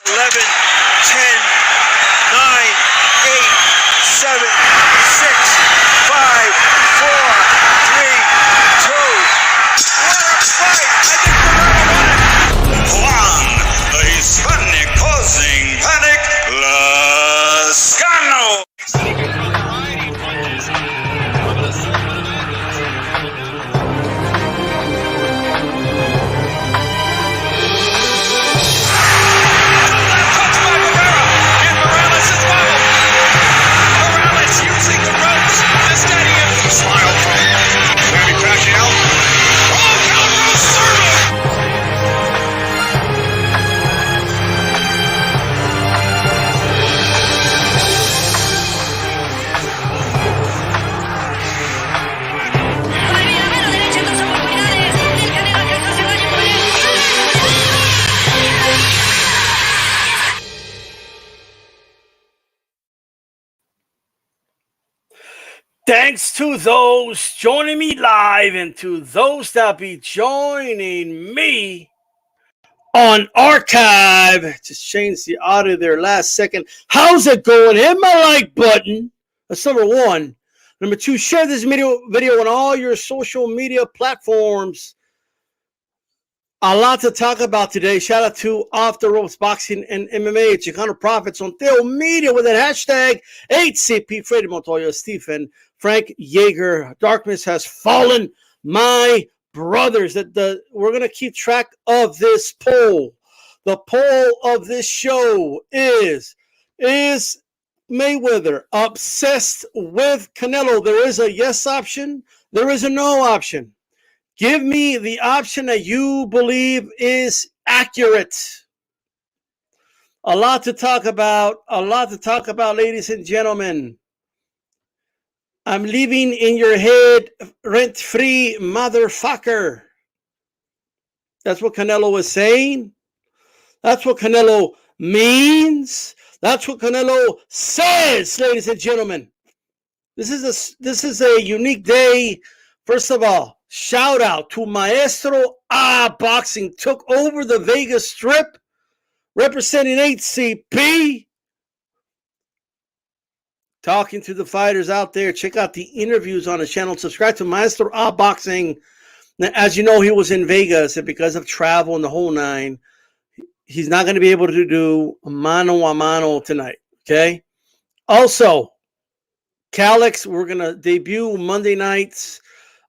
11, 10, 9, 8, 7, 6, 5, 4, 3, 2. What a fight! I think Canelo won it. Juan, the Hispanic causing panic, Lascano. Thanks to those joining me live and to those that be joining me on archive. Just change the audio there last second. How's it going? Hit my like button. That's number one. Number two, share this video on all your social media platforms. A lot to talk about today. Shout out to Off the Ropes Boxing and MMA. Chicano Profits on Theo Media with that hashtag 8CP. Freddie Montoya, Stephen, Frank Yeager. Darkness has fallen, my brothers. We're going to keep track of this poll. The poll of this show is Mayweather obsessed with Canelo? There is a yes option. There is a no option. Give me the option that you believe is accurate. A lot to talk about, ladies and gentlemen. I'm living in your head rent-free, motherfucker. That's what Canelo was saying. That's what Canelo means. That's what Canelo says, ladies and gentlemen. This is a unique day. First of all, shout out to Maestro Boxing. Took over the Vegas Strip, representing HCP. Talking to the fighters out there. Check out the interviews on the channel. Subscribe to Maestro Boxing. Now, as you know, he was in Vegas, and because of travel and the whole nine, he's not going to be able to do mano a mano tonight. Okay. Also, Calix, we're going to debut Monday nights.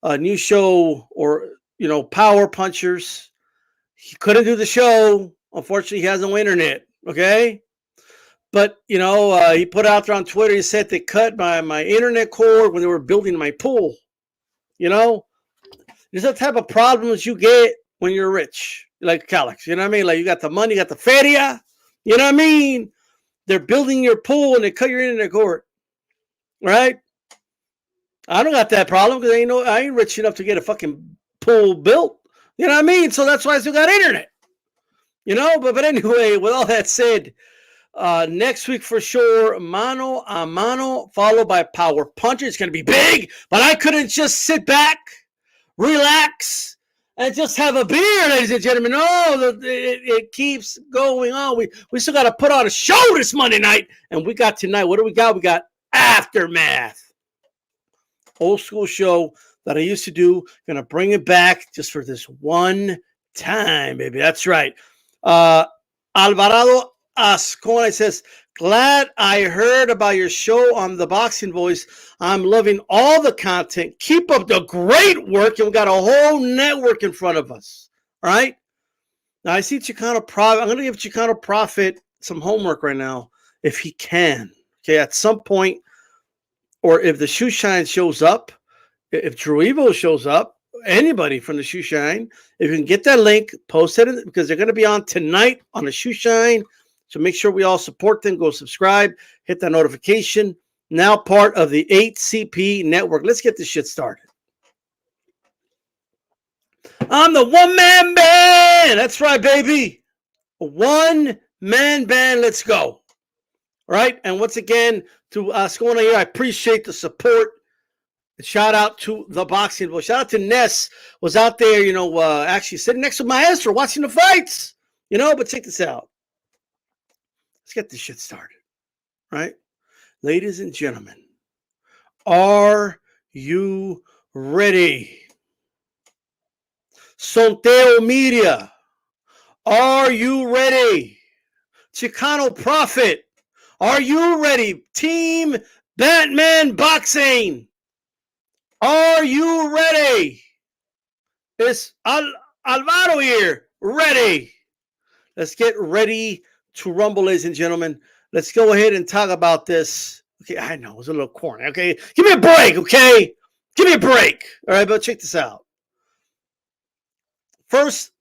A new show, or Power Punchers. He couldn't do the show. Unfortunately, he has no internet. Okay, but he put out there on Twitter. He said they cut my internet cord when they were building my pool. These are the type of problems you get when you're rich, like Calix. You know what I mean? Like, you got the money, you got the feria. You know what I mean? They're building your pool and they cut your internet cord. Right? I don't got that problem because I ain't rich enough to get a fucking pool built. You know what I mean? So that's why I still got internet. But anyway, with all that said, next week for sure, mano a mano, followed by Power Puncher. It's going to be big, but I couldn't just sit back, relax, and just have a beer, ladies and gentlemen. No, it keeps going on. We still got to put on a show this Monday night, and we got tonight. What do we got? We got Aftermath. Old school show that I used to do. Gonna bring it back just for this one time, baby. That's right. Alvarado Ascona says, glad I heard about your show on the Boxing Voice. I'm loving all the content. Keep up the great work. And we got a whole network in front of us. All right. Now I see Chicano Profit. I'm gonna give Chicano Profit some homework right now, if he can. Okay, at some point. Or if the Shoe Shine shows up, if Drew Evo shows up, anybody from the Shoe Shine, if you can get that link, post it, because they're going to be on tonight on the Shoe Shine. So make sure we all support them. Go subscribe, hit that notification. Now part of the 8CP network. Let's get this shit started. I'm the one-man band. That's right, baby. A one-man band. Let's go. All right. And once again, to Ascona here, I appreciate the support. Shout out to the Boxing Voice. Shout out to Ness, was out there, actually sitting next to Maestro watching the fights. But check this out. Let's get this shit started, right? Ladies and gentlemen, are you ready? Sonteo Media, are you ready? Chicano Prophet, are you ready? Team Batman Boxing, are you ready? It's Alvaro here, ready. Let's get ready to rumble, ladies and gentlemen. Let's go ahead and talk about this. Okay, I know, it was a little corny, okay? Give me a break, okay? Give me a break. All right, but check this out. First,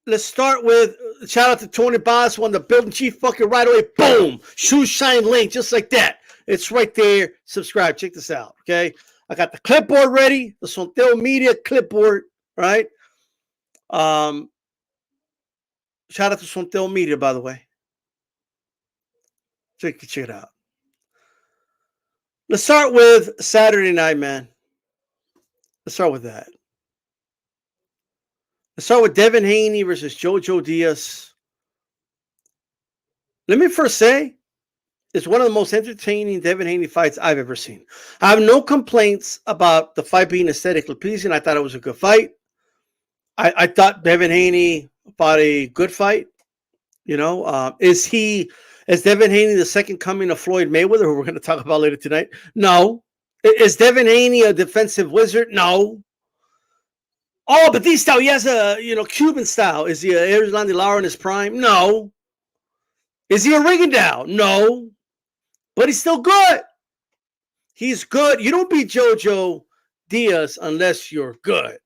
let's start with shout out to Tony Boss, won the building chief fucking right away. Boom! Shoe shine link, just like that. It's right there. Subscribe. Check this out, okay? I got the clipboard ready, the Sonteo Media clipboard, right? Shout out to Sonteo Media, by the way. Check it out. Let's start with Saturday night, man. Let's start with that. Let's start with Devin Haney versus Jojo Diaz. Let me first say, it's one of the most entertaining Devin Haney fights I've ever seen. I have no complaints about the fight being aesthetically pleasing. I thought it was a good fight. I thought Devin Haney fought a good fight. You know, is Devin Haney the second coming of Floyd Mayweather, who we're going to talk about later tonight? No. Is Devin Haney a defensive wizard? No. Oh, but these style, he has a Cuban style. Is he a Erislandy Lara in his prime? No. Is he a Rigondeaux? No. But he's still good. He's good. You don't beat Jojo Diaz unless you're good.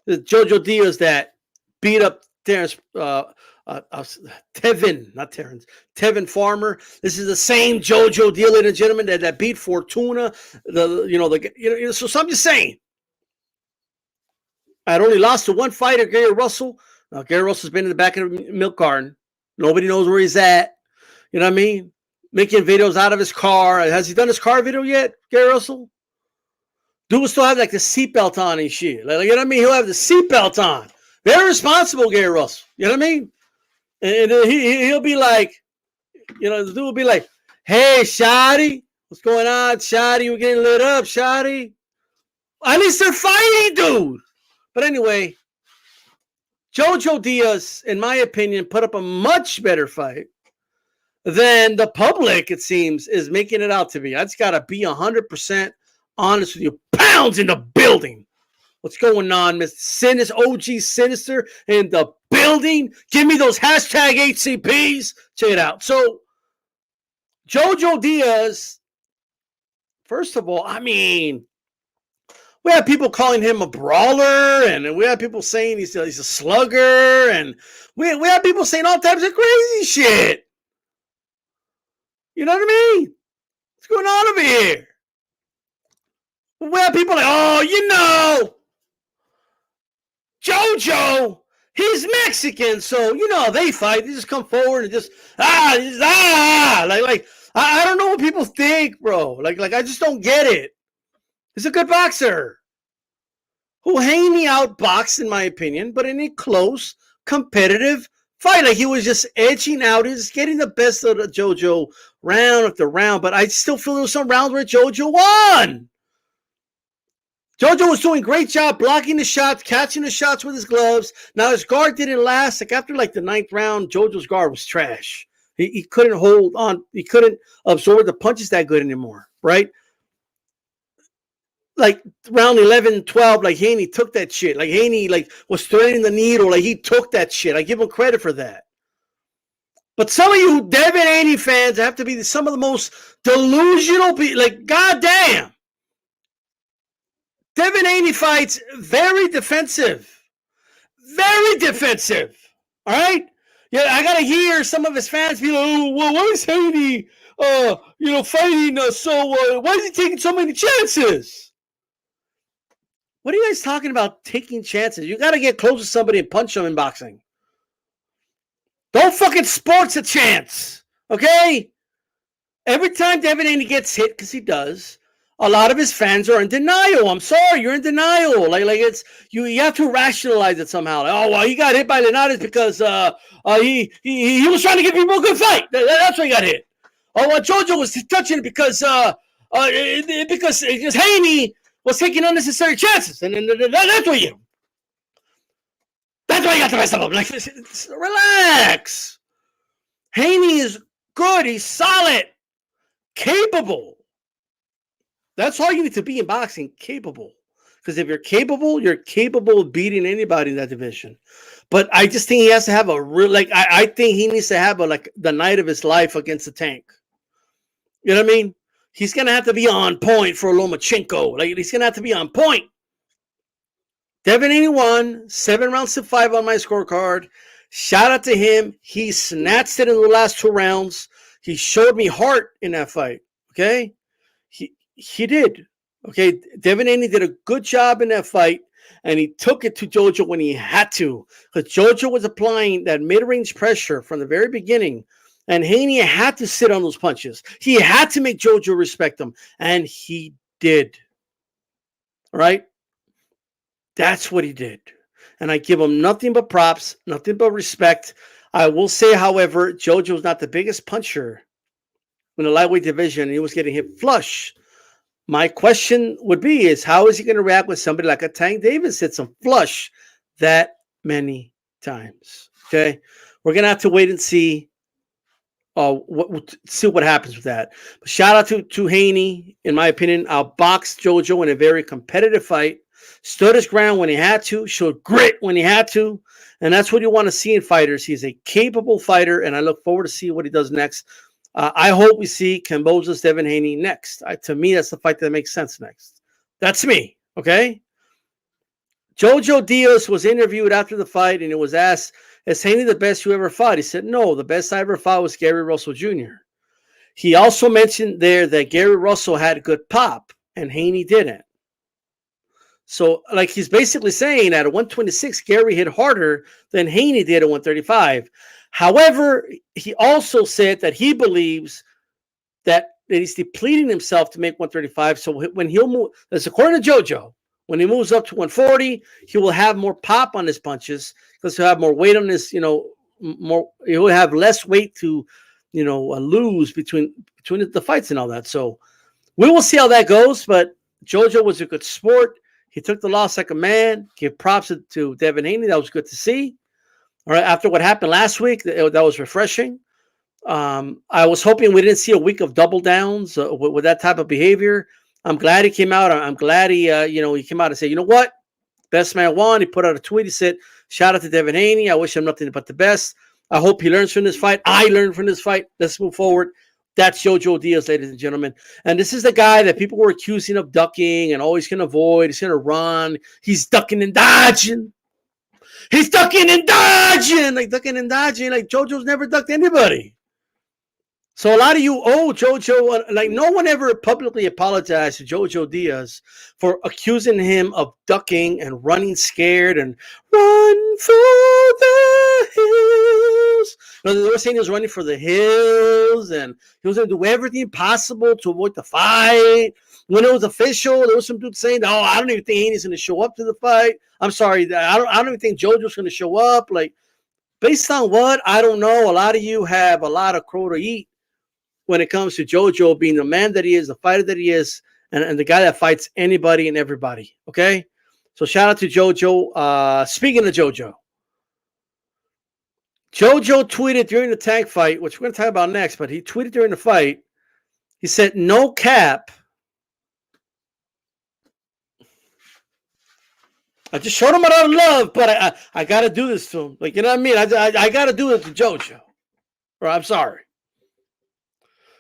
The Jojo Diaz that beat up Terrence, Tevin Farmer. This is the same Jojo Diaz, ladies and gentlemen, that beat Fortuna. So I'm just saying. I'd only lost to one fighter, Gary Russell. Now, Gary Russell's been in the back of the milk carton. Nobody knows where he's at. You know what I mean? Making videos out of his car. Has he done his car video yet, Gary Russell? Dude will still have like the seatbelt on and shit. Like, you know what I mean? He'll have the seatbelt on. Very responsible, Gary Russell. You know what I mean? And he'll be like, the dude will be like, hey, Shotty, what's going on, Shotty? We're getting lit up, Shotty. At least they're fighting, dude. But anyway, Jojo Diaz, in my opinion, put up a much better fight than the public, it seems, is making it out to be. I just got to be 100% honest with you. Pounds in the building. What's going on, Mr. Sinister, OG Sinister in the building? Give me those hashtag HCPs. Check it out. So, Jojo Diaz, first of all, I mean, we have people calling him a brawler, and we have people saying he's a slugger, and we have people saying all types of crazy shit. You know what I mean? What's going on over here? We have people like, Jojo, he's Mexican, so they fight. They just come forward and just like I don't know what people think, bro. Like I just don't get it. He's a good boxer who Haney outboxed, in my opinion, but in a close, competitive fight. Like he was just edging out, he's getting the best of the Jojo round after round. But I still feel there was some rounds where Jojo won. Jojo was doing a great job blocking the shots, catching the shots with his gloves. Now his guard didn't last. Like after the ninth round, Jojo's guard was trash. He couldn't hold on. He couldn't absorb the punches that good anymore, right? Like round 11, 12, like Haney took that shit. Like Haney was threading the needle. Like he took that shit. I give him credit for that. But some of you Devin Haney fans have to be some of the most delusional people. Like, goddamn. Devin Haney fights very defensive. Very defensive. All right? Yeah, I got to hear some of his fans be like, oh, well, why is Haney, fighting why is he taking so many chances? What are you guys talking about taking chances? You got to get close to somebody and punch them in boxing. Don't fucking sports a chance, okay? Every time Devin Haney gets hit, because he does, a lot of his fans are in denial. I'm sorry, you're in denial. Like it's you have to rationalize it somehow. Like, oh well, he got hit by Linares because he was trying to give people a good fight. That's why he got hit. Oh well, Jojo was touching it because Haney was taking unnecessary chances, and that's why you. That's why you got the rest of them. Like, relax. Haney is good. He's solid, capable. That's all you need to be in boxing, capable. Because if you're capable of beating anybody in that division. But I just think he has to have a real, like, I think he needs to have the night of his life against the Tank. You know what I mean? He's going to have to be on point for Lomachenko. Like, he's going to have to be on point. Devin Haney won, 7 rounds to 5 on my scorecard. Shout out to him. He snatched it in the last 2 rounds. He showed me heart in that fight. Okay? He did. Okay? Devin Haney did a good job in that fight, and he took it to Jojo when he had to. Because Jojo was applying that mid-range pressure from the very beginning, and Haney had to sit on those punches. He had to make Jojo respect him, and he did. All right? That's what he did. And I give him nothing but props, nothing but respect. I will say, however, Jojo's not the biggest puncher in the lightweight division. He was getting hit flush. My question would be is how is he going to react with somebody like a Tank Davis hits him flush that many times? Okay? We're going to have to wait and see what happens with that. But shout out to Haney. In my opinion, outboxed Jojo in a very competitive fight. Stood his ground when he had to, showed grit when he had to, and that's what you want to see in fighters. He's a capable fighter, and I look forward to see what he does next. I hope we see Kamboja's Devin Haney next. To me, that's the fight that makes sense next. That's me, okay? Jojo Diaz was interviewed after the fight, and it was asked, is Haney the best you ever fought? He said, no, the best I ever fought was Gary Russell Jr. He also mentioned there that Gary Russell had good pop, and Haney didn't. So, like, he's basically saying at 126, Gary hit harder than Haney did at 135. However, he also said that he believes that he's depleting himself to make 135. So when he'll move, that's according to Jojo, when he moves up to 140, he will have more pop on his punches because he'll have more weight on his, he'll have less weight to, lose between the fights and all that. So we will see how that goes. But Jojo was a good sport. He took the loss like a man. Give props to Devin Haney. That was good to see. All right, after what happened last week, that was refreshing. I was hoping we didn't see a week of double downs with that type of behavior. I'm glad he came out. I'm glad he came out and said, you know what? Best man won. He put out a tweet. He said, shout out to Devin Haney. I wish him nothing but the best. I hope he learns from this fight. I learned from this fight. Let's move forward. That's Jojo Diaz, ladies and gentlemen. And this is the guy that people were accusing of ducking and always can avoid. He's going to run. He's ducking and dodging. He's ducking and dodging. Like ducking and dodging. Like Jojo's never ducked anybody. So a lot of you owe Jojo, like no one ever publicly apologized to Jojo Diaz for accusing him of ducking and running scared and run for the hills. No, they were saying he was running for the hills and he was going to do everything possible to avoid the fight. When it was official, there was some dude saying, "Oh, I don't even think Haney's going to show up to the fight." I'm sorry, I don't even think Jojo's going to show up. Like, based on what? I don't know. A lot of you have a lot of crow to eat when it comes to Jojo being the man that he is, the fighter that he is, and the guy that fights anybody and everybody. Okay? So shout out to Jojo. Speaking of Jojo tweeted during the Tank fight, which we're going to talk about next, but he tweeted during the fight. He said, no cap. I just showed him a lot of love, but I got to do this to him. Like, you know what I mean? I got to do it to Jojo. Or I'm sorry.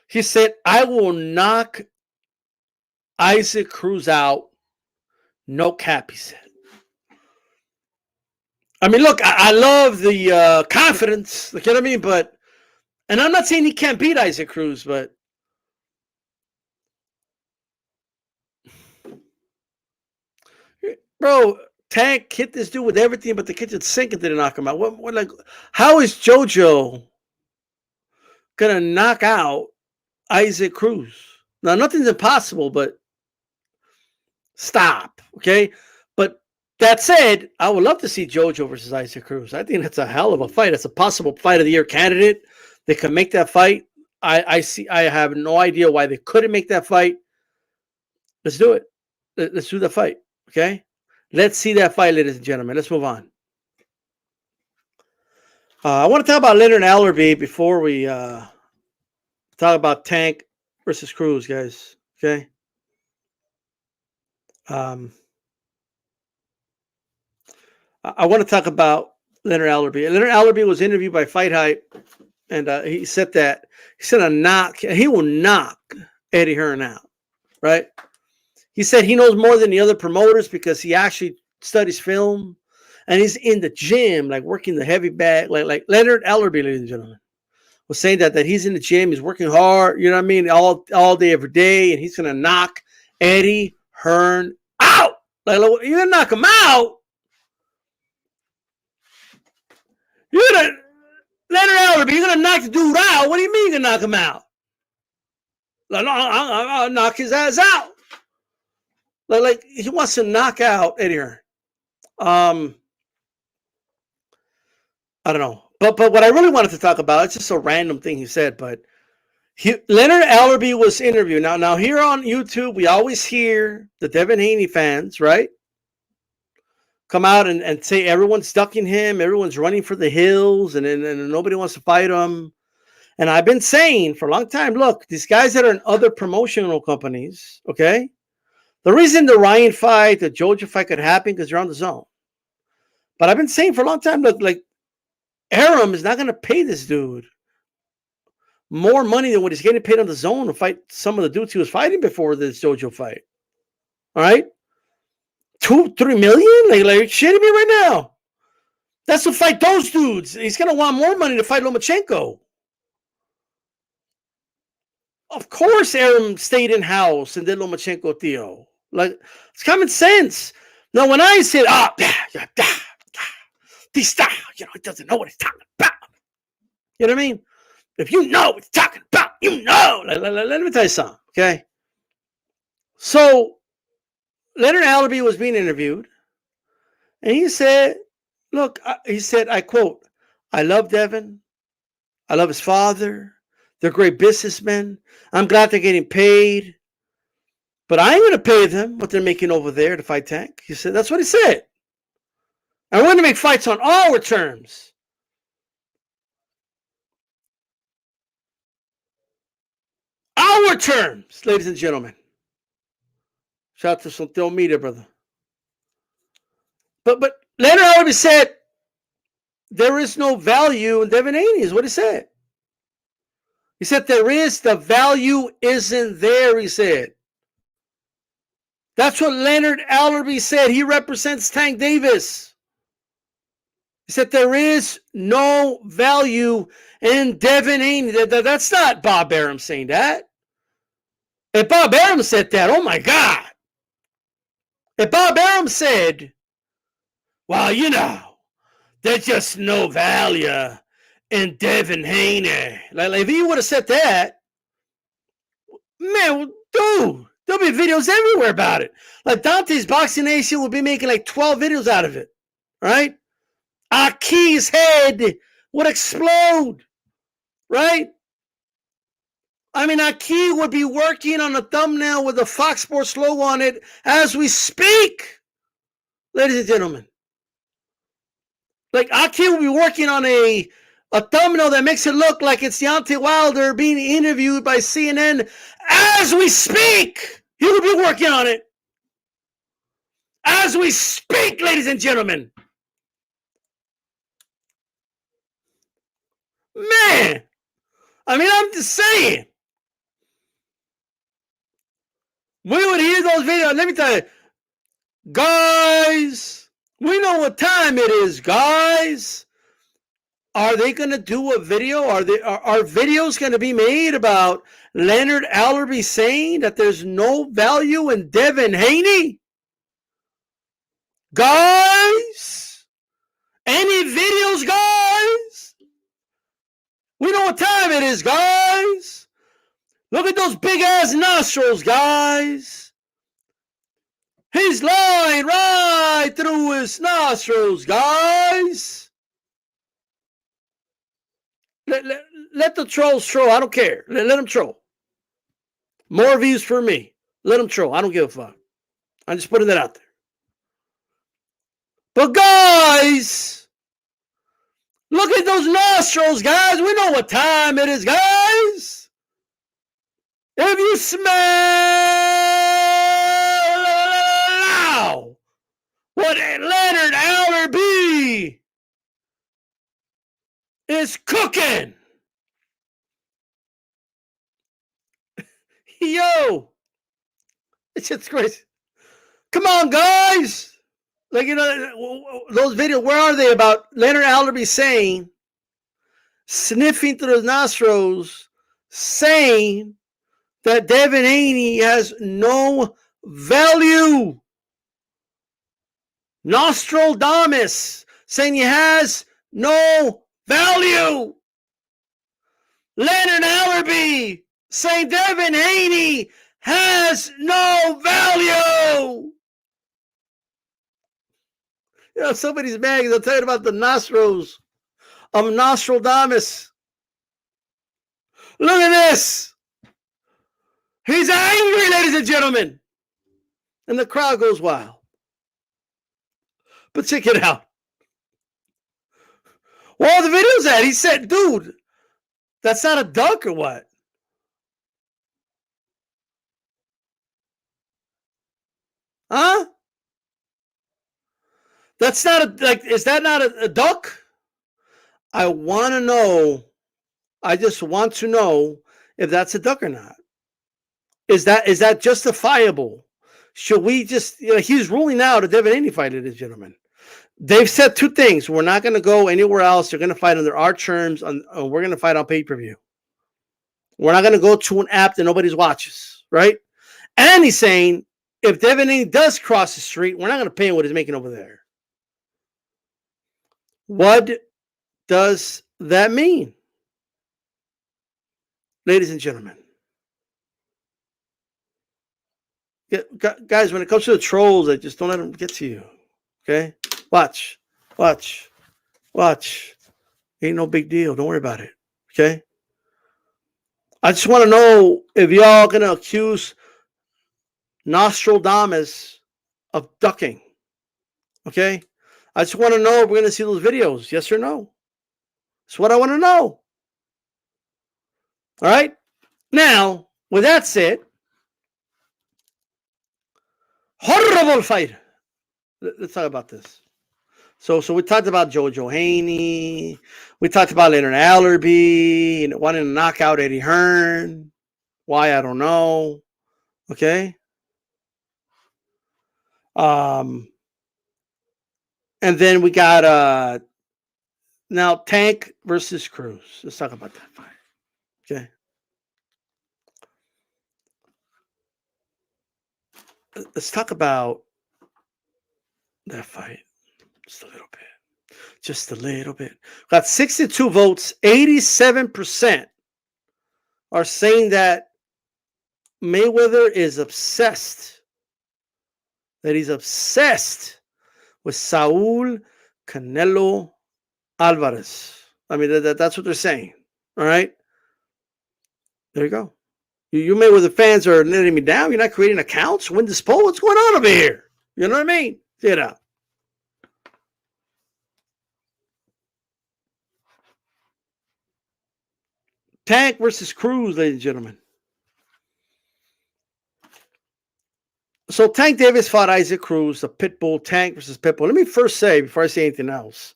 He said, I will knock Isaac Cruz out. No cap, he said. I mean, look, I love the confidence. Like, you know what I mean? But, and I'm not saying he can't beat Isaac Cruz, but bro, Tank hit this dude with everything but the kitchen sink and didn't knock him out. What like, how is Jojo gonna knock out Isaac Cruz? Now, nothing's impossible, but Stop. Okay. But that said, I would love to see Jojo versus Isaac Cruz. I think that's a hell of a fight. It's a possible fight of the year candidate. They can make that fight. I have no idea why they couldn't make that fight. Let's do it. Let's do the fight. Okay. Let's see that fight, ladies and gentlemen. Let's move on. I want to talk about Leonard Ellerbe before we talk about Tank versus Cruz, guys. Okay. I want to talk about Leonard Ellerbe. Leonard Ellerbe was interviewed by Fight Hype, and he said that he will knock Eddie Hearn out, right? He said he knows more than the other promoters because he actually studies film, and he's in the gym, like working the heavy bag, like Leonard Ellerbe, ladies and gentlemen, was saying that he's in the gym, he's working hard, you know what I mean, all day, every day, and he's gonna knock Eddie Hearn out. Like, you're gonna knock him out. Leonard Ellerbe, you're gonna knock the dude out. What do you mean you're gonna knock him out? Like, no, I'll knock his ass out. Like he wants to knock out Eddie Hearn. I don't know. But what I really wanted to talk about, it's just a random thing he said, but Leonard Ellerbe was interviewed. Now here on YouTube, we always hear the Devin Haney fans, right? Come out and say everyone's ducking him, everyone's running for the hills, and nobody wants to fight him. And I've been saying for a long time, look, these guys that are in other promotional companies, okay? The reason the Ryan fight, the Jojo fight could happen because they're on the zone. But I've been saying for a long time, look, like Aram is not going to pay this dude more money than what he's getting paid on the zone to fight some of the dudes he was fighting before this Jojo fight. All right? 2-3 million? Like shitting me right now. That's to fight those dudes. He's going to want more money to fight Lomachenko. Of course, Aram stayed in house and did Lomachenko Theo. Like, it's common sense. Now, when I said, he doesn't know what he's talking about. You know what I mean? If you know what he's talking about, you know. Let me tell you something, okay? So, Leonard Ellerbe was being interviewed, and he said, look, he said, I quote, I love Devin. I love his father. They're great businessmen. I'm glad they're getting paid. But I ain't going to pay them what they're making over there to fight Tank. He said, that's what he said. And we're going to make fights on our terms. Our terms, ladies and gentlemen. Shout out to Santel Media, brother. But Leonard Ellerbe said there is no value in Devin Haney, is what he said. He said the value isn't there, he said. That's what Leonard Ellerbe said. He represents Tank Davis. He said there is no value in Devin Haney. That's not Bob Arum saying that. If Bob Arum said that, oh my God. If Bob Arum said, well, you know, there's just no value in Devin Haney. Like if he would have said that, man, dude, there'll be videos everywhere about it. Like Dante's Boxing Nation will be making like 12 videos out of it, right? Aki's head would explode, right? I mean, Aki would be working on a thumbnail with a Fox Sports logo on it as we speak, ladies and gentlemen. Like Aki will be working on a thumbnail that makes it look like it's Deontay Wilder being interviewed by CNN as we speak. He will be working on it as we speak, ladies and gentlemen. Man, I mean, I'm just saying. We would hear those videos. Let me tell you, guys, we know what time it is, guys. Are they going to do a video? Are videos going to be made about Leonard Ellerbe saying that there's no value in Devin Haney? Guys, any videos, guys? We know what time it is, guys. Look at those big ass nostrils, guys. He's lying right through his nostrils, guys. Let the trolls troll. I don't care. Let them troll. More views for me. Let them troll. I don't give a fuck. I'm just putting that out there. But guys, look at those nostrils, guys. We know what time it is, guys. If you smell what Leonard Ellerbe is cooking, yo, it's just crazy. Come on, guys. Like, those videos, where are they about Leonard Ellerbe saying, sniffing through his nostrils, saying that Devin Haney has no value. Nostradamus saying he has no value. Leonard Ellerbe saying Devin Haney has no value. Somebody's mad because I'm talking about the nostrils of Nostradamus. Look at this. He's angry, ladies and gentlemen. And the crowd goes wild. But check it out. Where are the videos at? He said, dude, that's not a duck or what? Huh? That's not is that not a duck? I want to know. I just want to know if that's a duck or not. Is that justifiable? Should we just, he's ruling out a Devin Haney fight, ladies and gentlemen. They've said two things. We're not going to go anywhere else. They're going to fight under our terms. We're going to fight on pay-per-view. We're not going to go to an app that nobody watches, right? And he's saying, if Devin Haney does cross the street, we're not going to pay him what he's making over there. What does that mean? Ladies and gentlemen. Guys, when it comes to the trolls, I just don't let them get to you. Okay? Watch. Ain't no big deal. Don't worry about it. Okay? I just want to know if y'all going to accuse Nostradamus of ducking. Okay? I just want to know if we're going to see those videos. Yes or no? That's what I want to know. All right? Now, with that said, horrible fight. Let's talk about this. So we talked about Jojo Haney. We talked about Leonard Ellerbe wanting to knock out Eddie Hearn. Why, I don't know. Okay. And then we got now Tank versus Cruz. Let's talk about that fight. Okay. Let's talk about that fight just a little bit. Just a little bit. Got 62 votes. 87% are saying that Mayweather is obsessed. That he's obsessed with Saul Canelo Alvarez. I mean, that's what they're saying. All right. There you go. You Mayweather fans are letting me down. You're not creating accounts. Win this poll. What's going on over here? You know what I mean? See it out. Tank versus Cruz, ladies and gentlemen. So Tank Davis fought Isaac Cruz, the Pitbull. Tank versus Pitbull. Let me first say, before I say anything else,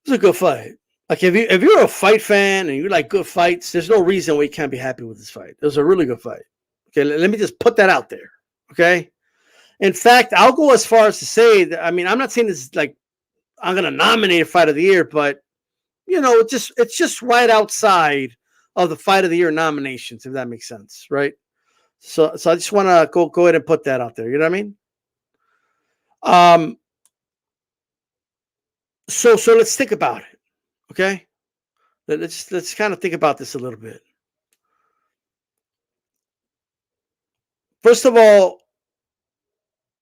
it was a good fight. Like, if you're a fight fan and you like good fights, there's no reason why you can't be happy with this fight. It was a really good fight. Okay, let me just put that out there. Okay. In fact, I'll go as far as to say that, I mean, I'm not saying this is like I'm gonna nominate a fight of the year, but it's just right outside of the fight of the year nominations, if that makes sense, right? So I just want to go ahead and put that out there. You know what I mean? So let's think about it. Okay, let's kind of think about this a little bit. First of all,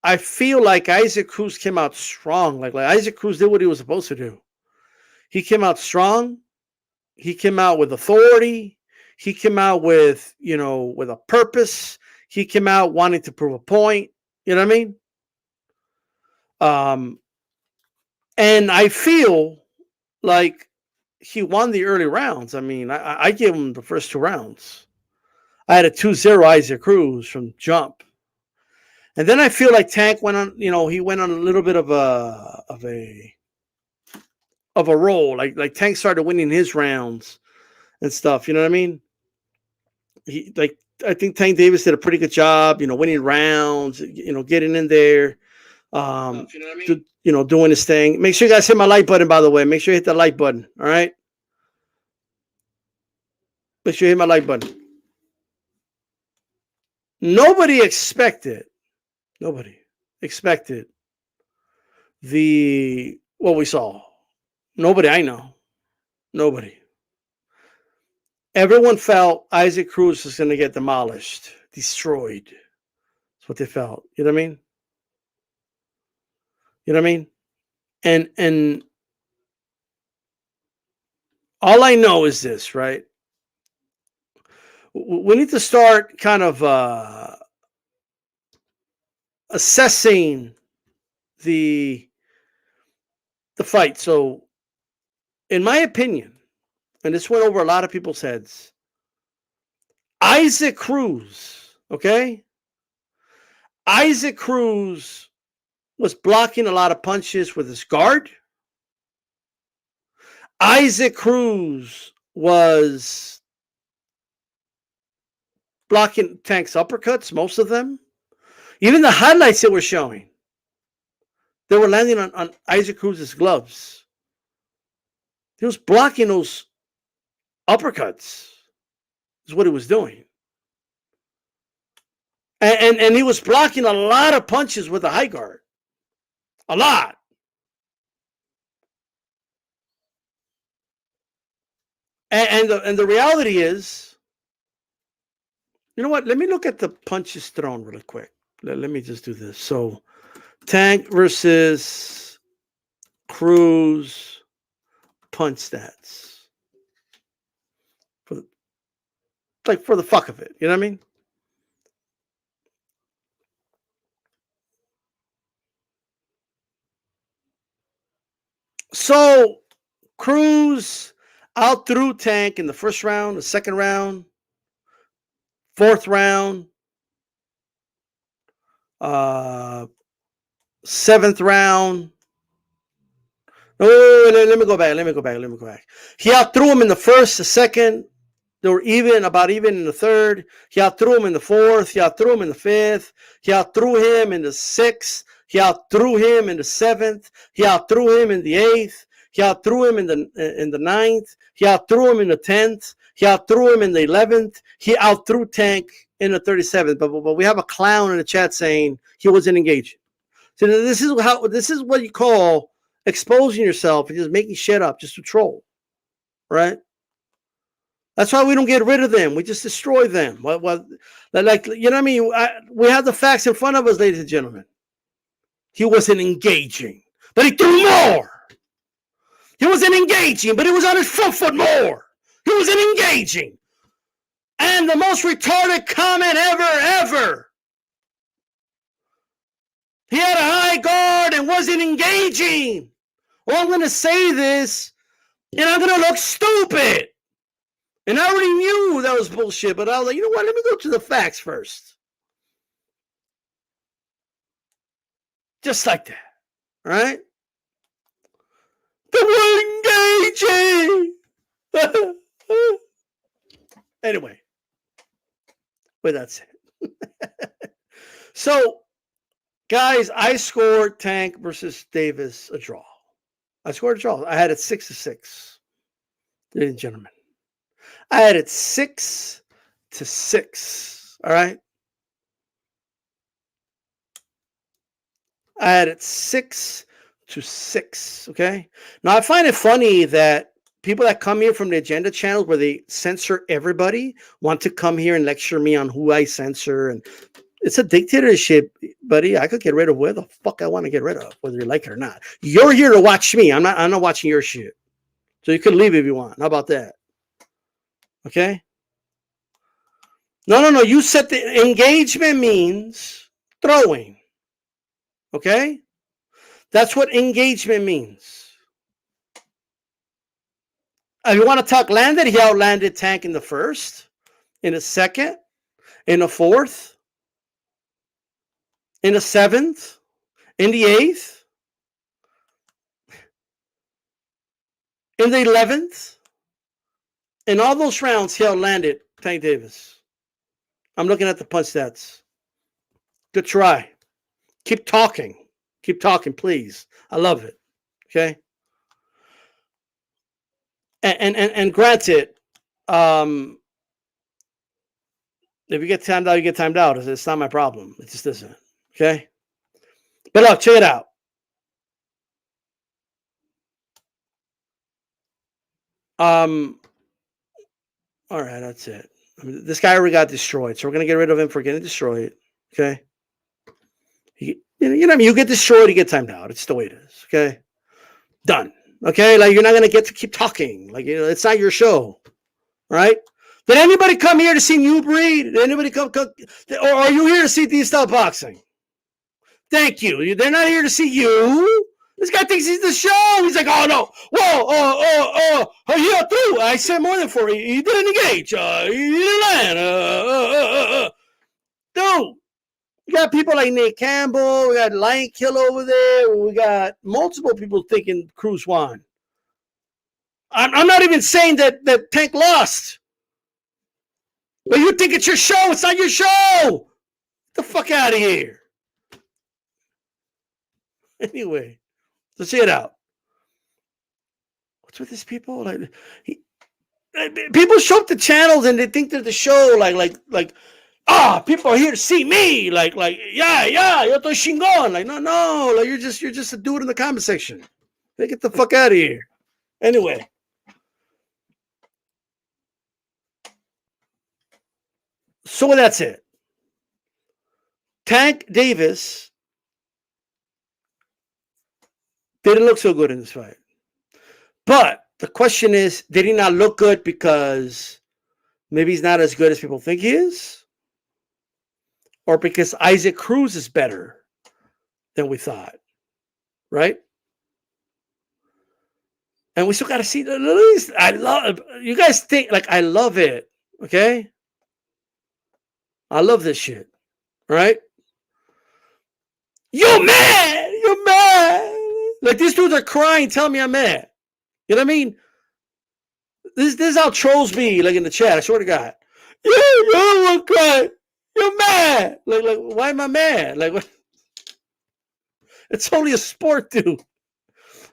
I feel like Isaac Cruz came out strong. Like Isaac Cruz did what he was supposed to do. He came out strong. He came out with authority. He came out with, with a purpose. He came out wanting to prove a point. You know what I mean? And I feel like he won the early rounds. I mean, I gave him the first 2 rounds. I had a 2-0 Isaac Cruz from jump. And then I feel like Tank went on, he went on a little bit of a roll. Like Tank started winning his rounds and stuff. You know what I mean? I think Tank Davis did a pretty good job, winning rounds, getting in there, you know what I mean? Doing his thing. Make sure you guys hit my like button, by the way. Make sure you hit that like button. All right. Make sure you hit my like button. Nobody expected what we saw. Nobody I know. Nobody. Everyone felt Isaac Cruz was going to get demolished, destroyed. That's what they felt. You know what I mean? You know what I mean? And all I know is this, right? We need to start kind of assessing the fight. So, in my opinion, and this went over a lot of people's heads, Isaac Cruz, okay? Isaac Cruz was blocking a lot of punches with his guard. Isaac Cruz was blocking Tank's uppercuts, most of them. Even the highlights that were showing, they were landing on Isaac Cruz's gloves. He was blocking those uppercuts, is what he was doing. And he was blocking a lot of punches with a high guard. A lot. And the reality is, you know what? Let me look at the punches thrown really quick. Let me just do this. So, Tank versus Cruz punch stats. For the fuck of it. You know what I mean? So, Cruz out-threw Tank in the first round, the second round, fourth round, seventh round. No, let me go back. He out-threw him in the first, the second. They were about even in the third. He out-threw him in the fourth. He out-threw him in the fifth. He out-threw him in the sixth. He out-threw him in the seventh. He out-threw him in the eighth. He out-threw him in the ninth. He out-threw him in the 10th. He out-threw him in the 11th. He out-threw Tank in the 37th. But we have a clown in the chat saying he wasn't engaging. So this is what you call exposing yourself and just making shit up just to troll, right? That's why we don't get rid of them. We just destroy them. Like you know what I mean? We have the facts in front of us, ladies and gentlemen. He wasn't engaging, but he threw more. He wasn't engaging, but he was on his front foot more. He wasn't engaging. And the most retarded comment ever. He had a high guard and wasn't engaging. Well, I'm going to say this, and I'm going to look stupid. And I already knew that was bullshit, but I was like, you know what? Let me go to the facts first. Just like that. All right? They were engaging. Anyway, with that said. So, guys, I scored Tank versus Davis a draw. I scored a draw. I had it 6-6. Ladies and gentlemen. I had it 6-6. All right. I had it 6-6. Okay. Now I find it funny that people that come here from the agenda channels where they censor everybody want to come here and lecture me on who I censor and It's a dictatorship, buddy. I could get rid of where the fuck I want to get rid of, whether you like it or not. You're here to watch me. I'm not watching your shit. So you can leave if you want. How about that? Okay? No. You said the engagement means throwing. Okay? That's what engagement means. If you want to talk landed, he outlanded Tank in the first, in the second, in the fourth, in the seventh, in the eighth, in the 11th. In all those rounds, he outlanded Tank Davis. I'm looking at the punch stats. Good try. Keep talking. Keep talking, please. I love it. Okay? And granted, if you get timed out, you get timed out. It's not my problem. It just isn't. Okay? But look, check it out. All right, that's it. I mean, this guy already got destroyed, so we're gonna get rid of him for getting destroyed. Okay? You know what I mean? You get destroyed, you get timed out. It's the way it is. Okay? Done. Okay? Like, you're not gonna get to keep talking. Like, it's not your show. Right? Did anybody come here to see New Breed? Did anybody come or are you here to see D-Style Boxing? Thank you. They're not here to see you. This guy thinks he's the show. He's like, oh no, whoa, he got through. I said more than 4. He didn't engage. He didn't land. Dude, we got people like Nate Campbell. We got Lion Kill over there. We got multiple people thinking Cruz won. I'm not even saying that Tank lost. But you think it's your show. It's not your show. Get the fuck out of here. Anyway. Let's see it out. What's with these people? Like, people show up to channels and they think they're the show. Like, people are here to see me. Like, yeah, yo estoy chingón. Like, no, like you're just a dude in the comment section. They get the fuck out of here. Anyway. So that's it. Tank Davis didn't look so good in this fight. But the question is, did he not look good because maybe he's not as good as people think he is? Or because Isaac Cruz is better than we thought? Right? And we still got to see. You guys think, like, I love it. Okay? I love this shit. Right? You're mad! You're mad! Like, these dudes are crying, telling me I'm mad. You know what I mean? This is how trolls be, like, in the chat. I swear to God. You're crying. You're mad. Like, why am I mad? Like, what? It's only a sport, dude.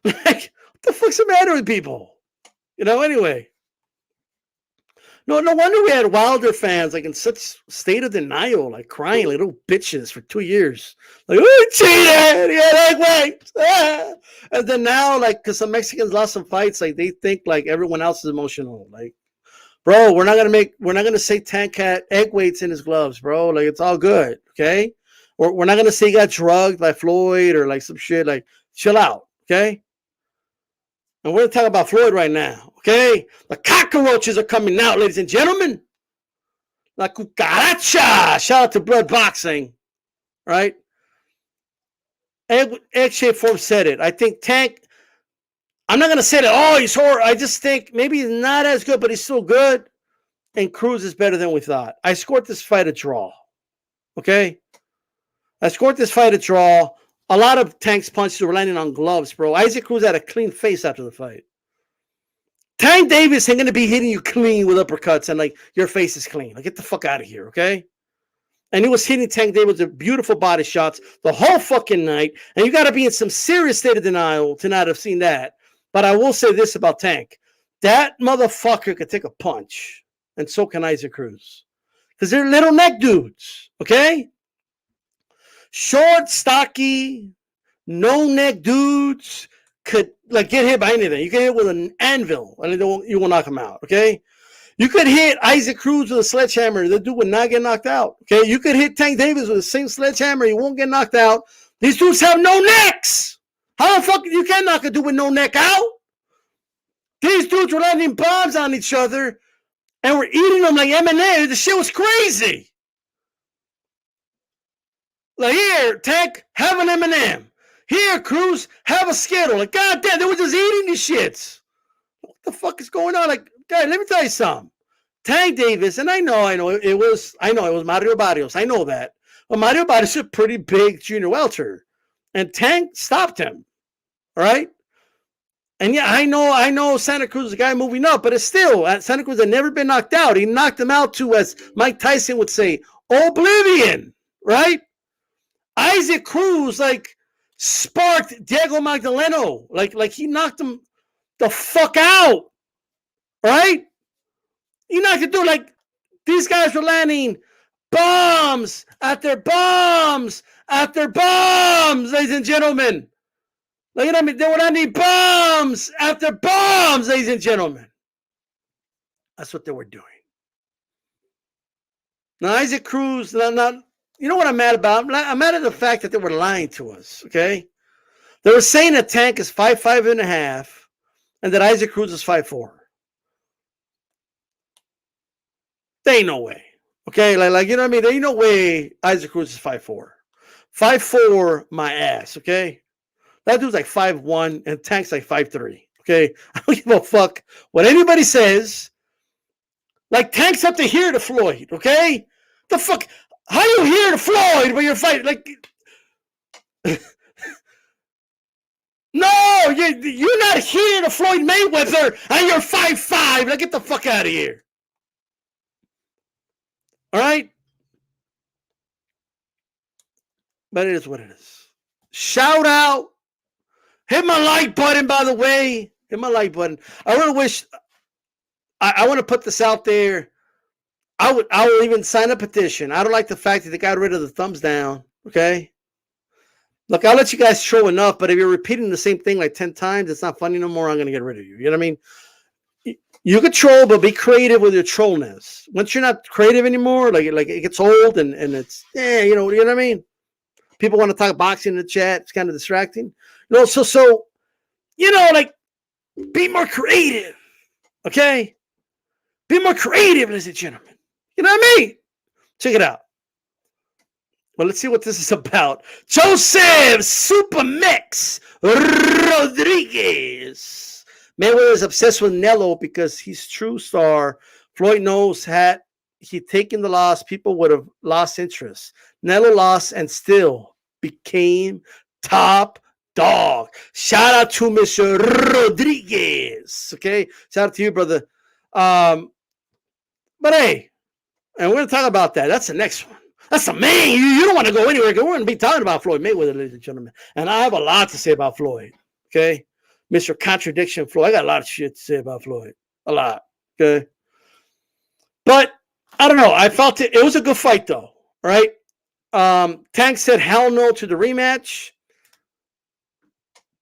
Like, what the fuck's the matter with people? You know, anyway. No wonder we had Wilder fans, like, in such state of denial, like, crying like little bitches for 2 years. Like, oh, cheated! Yeah, like, wait! And then now, like, because some Mexicans lost some fights, like, they think, like, everyone else is emotional. Like, bro, we're not gonna say Tank had egg weights in his gloves, bro. Like, it's all good, okay? We're not gonna say he got drugged by Floyd or, like, some shit. Like, chill out, okay? And we're going to talk about Floyd right now, okay? The cockroaches are coming out, ladies and gentlemen. La cucaracha. Shout out to Blood Boxing, right? Egg-shaped form said it. I think Tank, I'm not going to say that, oh, he's horrible. I just think maybe he's not as good, but he's still good. And Cruz is better than we thought. I scored this fight a draw, okay? I scored this fight a draw. A lot of Tank's punches were landing on gloves, bro. Isaac Cruz had a clean face after the fight. Tank Davis ain't going to be hitting you clean with uppercuts and, like, your face is clean. Like, get the fuck out of here, okay? And he was hitting Tank Davis with beautiful body shots the whole fucking night. And you got to be in some serious state of denial to not have seen that. But I will say this about Tank. That motherfucker could take a punch. And so can Isaac Cruz. Because they're little neck dudes, okay? Short, stocky, no neck dudes could, like, get hit by anything. You get hit with an anvil and you will knock him out, okay? You could hit Isaac Cruz with a sledgehammer. The dude would not get knocked out. Okay, you could hit Tank Davis with the same sledgehammer. He won't get knocked out. These dudes have no necks. How the fuck you can't knock a dude with no neck out? These dudes were landing bombs on each other, and we're eating them like M&M's. The shit was crazy. Like, here, Tank, have an M&M. Here, Cruz, have a Skittle. Like, goddamn, they were just eating these shits. What the fuck is going on? Like, guys, let me tell you something. Tank Davis, and I know it was Mario Barrios. I know that. But Mario Barrios is a pretty big junior welter. And Tank stopped him. All right? And yeah, I know Santa Cruz is a guy moving up, but it's still, Santa Cruz had never been knocked out. He knocked him out to, as Mike Tyson would say, oblivion. Right? Isaac Cruz, like, sparked Diego Magdaleno. Like he knocked him the fuck out. Right? He knocked it through. Like, these guys were landing bombs after bombs after bombs, ladies and gentlemen. Like, you know what I mean? They were landing bombs after bombs, ladies and gentlemen. That's what they were doing. Now, Isaac Cruz, now, you know what I'm mad about? I'm mad at the fact that they were lying to us, okay? They were saying that Tank is 5'5.5", and that Isaac Cruz is 5'4". There ain't no way, okay? Like you know what I mean? There ain't no way Isaac Cruz is 5'4". 5'4", my ass, okay? That dude's like 5'1", and Tank's like 5'3", okay? I don't give a fuck what anybody says. Like, Tank's up to here to Floyd, okay? The fuck? How you here to Floyd when you're fighting? Like, no, you're not here to Floyd Mayweather, and you're 5'5". Like, get the fuck out of here. All right? But it is what it is. Shout out. Hit my like button, by the way. Hit my like button. I really wish, I want to put this out there. I will even sign a petition. I don't like the fact that they got rid of the thumbs down. Okay? Look, I'll let you guys troll enough, but if you're repeating the same thing like 10 times, it's not funny no more. I'm going to get rid of you. You know what I mean? You could troll, but be creative with your trollness. Once you're not creative anymore, like it gets old and it's, you know what I mean? People want to talk boxing in the chat. It's kind of distracting. You know, so you know, like, be more creative. Okay? Be more creative, ladies and gentlemen. You know what I mean? Check it out. Well, let's see what this is about. Joseph Supermix Rodriguez. Mayweather is obsessed with Canelo because he's true star. Floyd knows had he taken the loss, people would have lost interest. Canelo lost and still became top dog. Shout out to Mr. Rodriguez. Okay? Shout out to you, brother. But hey, and we're going to talk about that. That's the next one. That's the main. You don't want to go anywhere because we're going to be talking about Floyd Mayweather, ladies and gentlemen. And I have a lot to say about Floyd. Okay? Mr. Contradiction Floyd. I got a lot of shit to say about Floyd. A lot. Okay? But I don't know. I felt it was a good fight, though. Right? Tank said hell no to the rematch.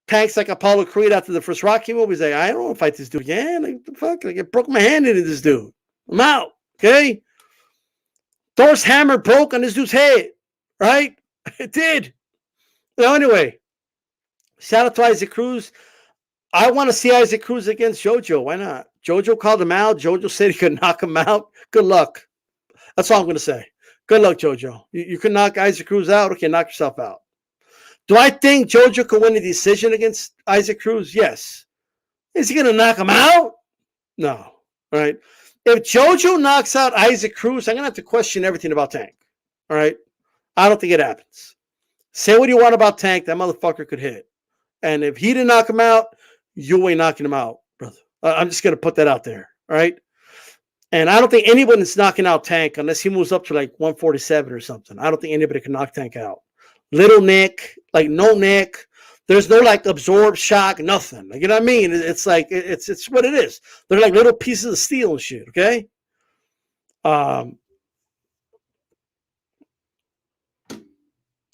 Tank's like Apollo Creed after the first Rocky movie. He's like, I don't want to fight this dude again. Like, the fuck? Like, I broke my hand into this dude. I'm out. Okay? Thor's hammer broke on this dude's head. Right? It did. So anyway, shout out to Isaac Cruz. I want to see Isaac Cruz against Jojo. Why not? Jojo called him out. Jojo said he could knock him out. Good luck. That's all I'm going to say. Good luck, Jojo. You can knock Isaac Cruz out. Okay, knock yourself out. Do I think Jojo could win a decision against Isaac Cruz? Yes. Is he going to knock him out? No. All right. If Jojo knocks out Isaac Cruz, I'm going to have to question everything about Tank. All right. I don't think it happens. Say what you want about Tank. That motherfucker could hit. And if he didn't knock him out, you ain't knocking him out, brother. I'm just going to put that out there. All right. And I don't think anybody's knocking out Tank unless he moves up to like 147 or something. I don't think anybody can knock Tank out. Little Nick, like no Nick. There's no like absorb shock, nothing. Like, you know what I mean? It's like it's what it is. They're like little pieces of steel and shit. Okay. Yeah,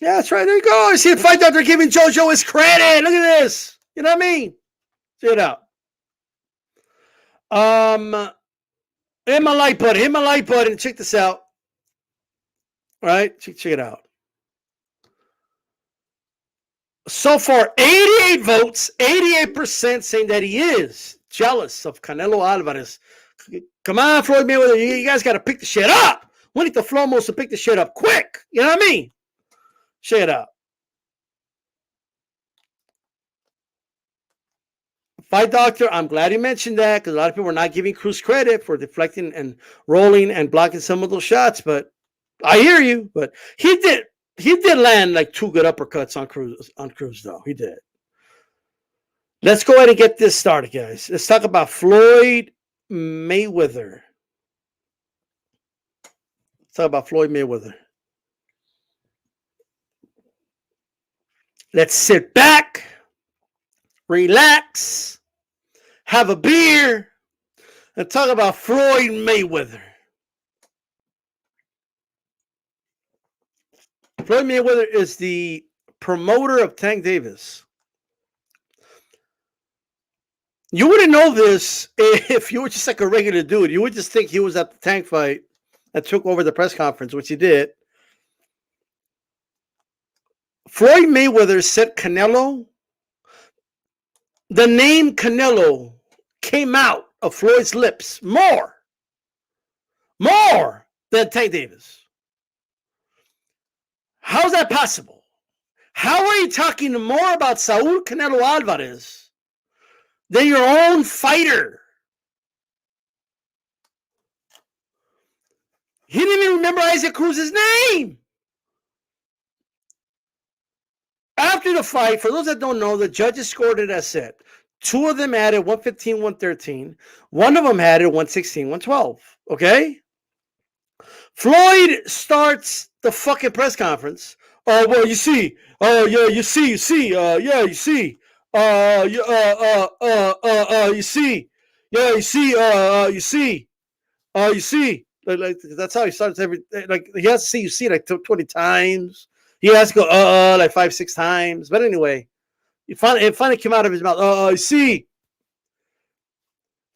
that's right. There you go. You see the fight that they're giving Jojo his credit. Look at this. You know what I mean? See it out. Hit my like button. Hit my like button. Check this out. All right? Check it out. So far, 88 votes, 88% saying that he is jealous of Canelo Alvarez. Come on, Floyd Mayweather. You guys got to pick the shit up. We need the Flomos to pick the shit up quick. You know what I mean? Check it out. Fight Doctor, I'm glad you mentioned that because a lot of people are not giving Cruz credit for deflecting and rolling and blocking some of those shots. But I hear you. But he did land like 2 good uppercuts on Cruz, though. He did. Let's go ahead and get this started, guys. Let's talk about Floyd Mayweather. Let's talk about Floyd Mayweather. Let's sit back, relax, have a beer, and talk about Floyd Mayweather. Floyd Mayweather is the promoter of Tank Davis. You wouldn't know this if you were just like a regular dude. You would just think he was at the Tank fight that took over the press conference, which he did. Floyd Mayweather said Canelo. The name Canelo came out of Floyd's lips more than Tank Davis. How's that possible? How are you talking more about Saul Canelo Alvarez than your own fighter? He didn't even remember Isaac Cruz's name. After the fight, for those that don't know, the judges scored it as set. 2 of them had it 115, 113. One of them had it 116, 112. Okay? Floyd starts the fucking press conference. Oh, well, you see. Oh, yeah, you see. Yeah, you see. You see. Yeah, you see. You see. Like that's how he starts every. Like he has to say you see like 20 times. He has to go like 5-6 times. But anyway, it finally came out of his mouth. You see.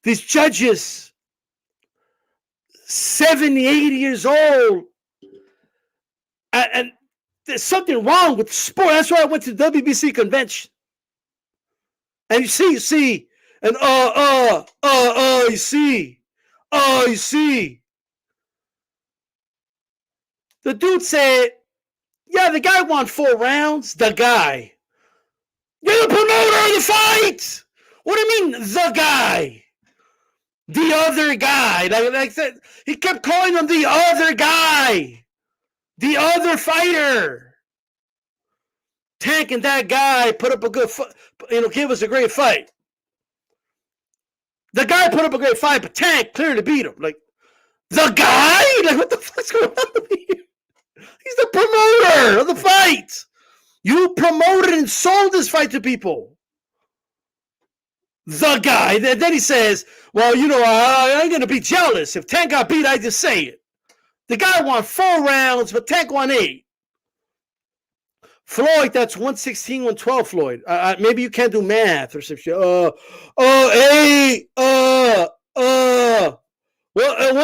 These judges, 70, 80 years old, and there's something wrong with the sport. That's why I went to the WBC convention. And you see, and you see. You see. The dude said, yeah, the guy won 4 rounds. The guy. You're the promoter of the fight. What do you mean, the guy? The other guy. Like that. He kept calling him the other guy. The other fighter. Tank and that guy put up a good fight. Give us a great fight. The guy put up a great fight, but Tank clearly beat him. Like, the guy? Like, what the fuck's going on with you? He's the promoter of the fight. You promoted and sold this fight to people. The guy. Then he says, well, I ain't going to be jealous. If Tank got beat, I just say it. The guy won 4 rounds, but Tank won 8. Floyd, that's 116, 112, Floyd. Maybe you can't do math or some shit. Well, you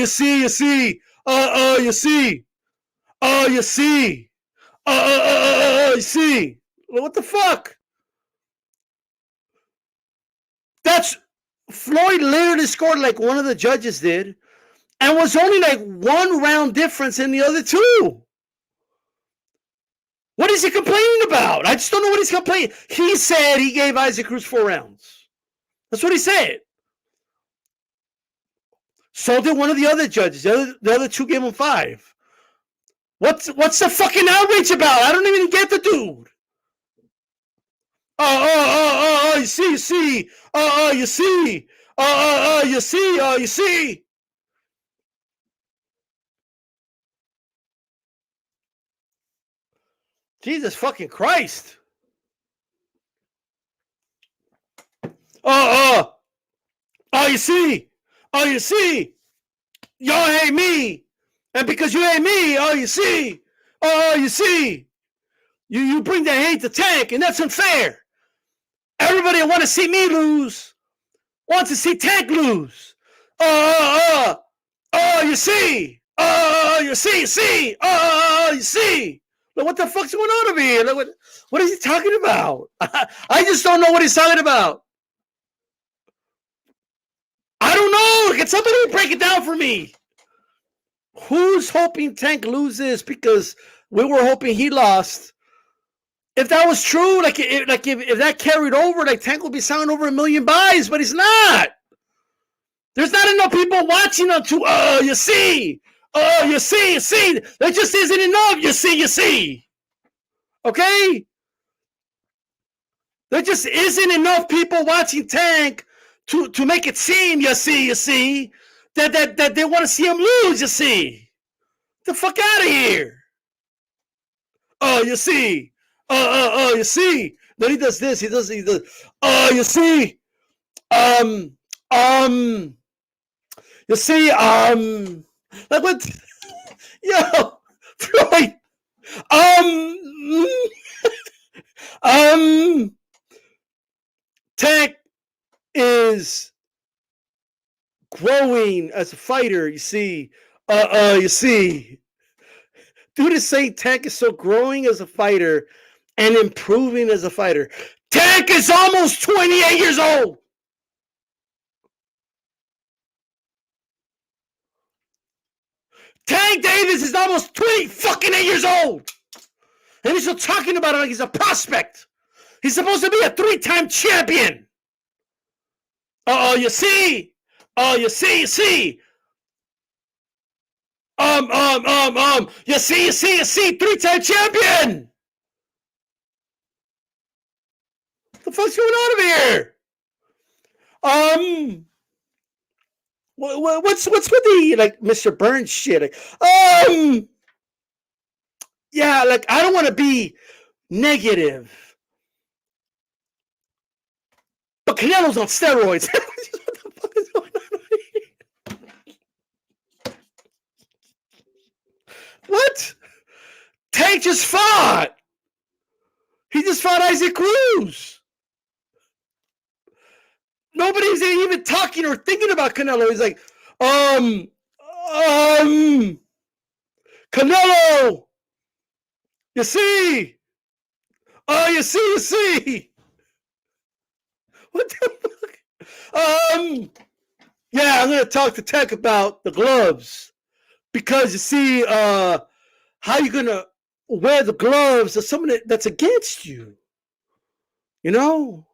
see. What the fuck? That's Floyd literally scored like one of the judges did, and was only like 1 round difference in the other 2. What is he complaining about? I just don't know what he's complaining. He said he gave Isaac Cruz 4 rounds. That's what he said. So did one of the other judges. The other 2 gave him 5. What's the fucking outrage about? I don't even get the dude. You see. You see. Jesus fucking Christ. You see. Y'all hate me. And because you hate me, you see. You bring that hate to Tank, and that's unfair. Everybody want to see me lose. wants to see Tank lose. You see. You see. You see. Like, what the fuck's going on over here? Like, what is he talking about? I just don't know what he's talking about. I don't know. Can somebody break it down for me? Who's hoping Tank loses because we were hoping he lost? If that was true, if that carried over, like Tank would be selling over 1 million buys, but he's not. There's not enough people watching him to, you see. You see. That just isn't enough. You see. Okay? There just isn't enough people watching Tank to make it seem, you see, that they want to see him lose, you see. Get the fuck out of here. You see. You see. Then he does this. He does. You see. You see. Like what? Yo, Floyd. Tank is growing as a fighter. You see. You see. Dude is saying Tank is so growing as a fighter and improving as a fighter. Tank is almost 28 years old. Tank Davis is almost 28 years old. And he's still talking about it like he's a prospect. He's supposed to be a 3-time champion. You see. You see. You see. You see. 3-time champion. What the fuck's going on over here? What's with the like Mr. Burns shit? Like, yeah, like I don't want to be negative, but Canelo's on steroids. What the fuck is going on here? What? Tank just fought. He just fought Isaac Cruz. Nobody's even talking or thinking about Canelo. He's like, Canelo, you see. You see. What the fuck? Yeah, I'm going to talk to Tank about the gloves. Because you see, how you going to wear the gloves of someone that's against you? You know?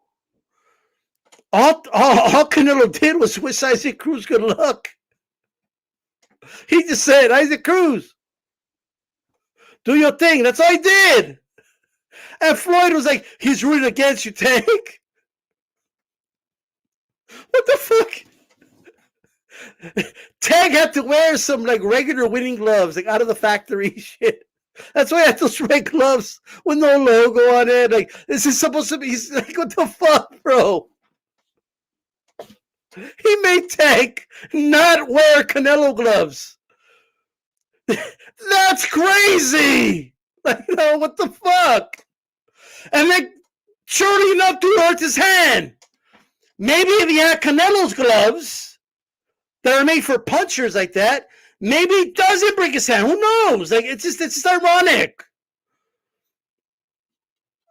All Canelo did was wish Isaac Cruz good luck. He just said, Isaac Cruz, do your thing. That's all he did. And Floyd was like, he's rooting against you, Tank. What the fuck? Tank had to wear some like regular winning gloves, like out of the factory shit. That's why I had those red gloves with no logo on it. Like, this is supposed to be, he's like, what the fuck, bro? He made Tank not wear Canelo gloves. That's crazy. Like, you know, what the fuck? And then, surely enough, dude hurt his hand. Maybe if he had Canelo's gloves that are made for punchers like that, maybe he doesn't break his hand. Who knows? Like, it's just ironic.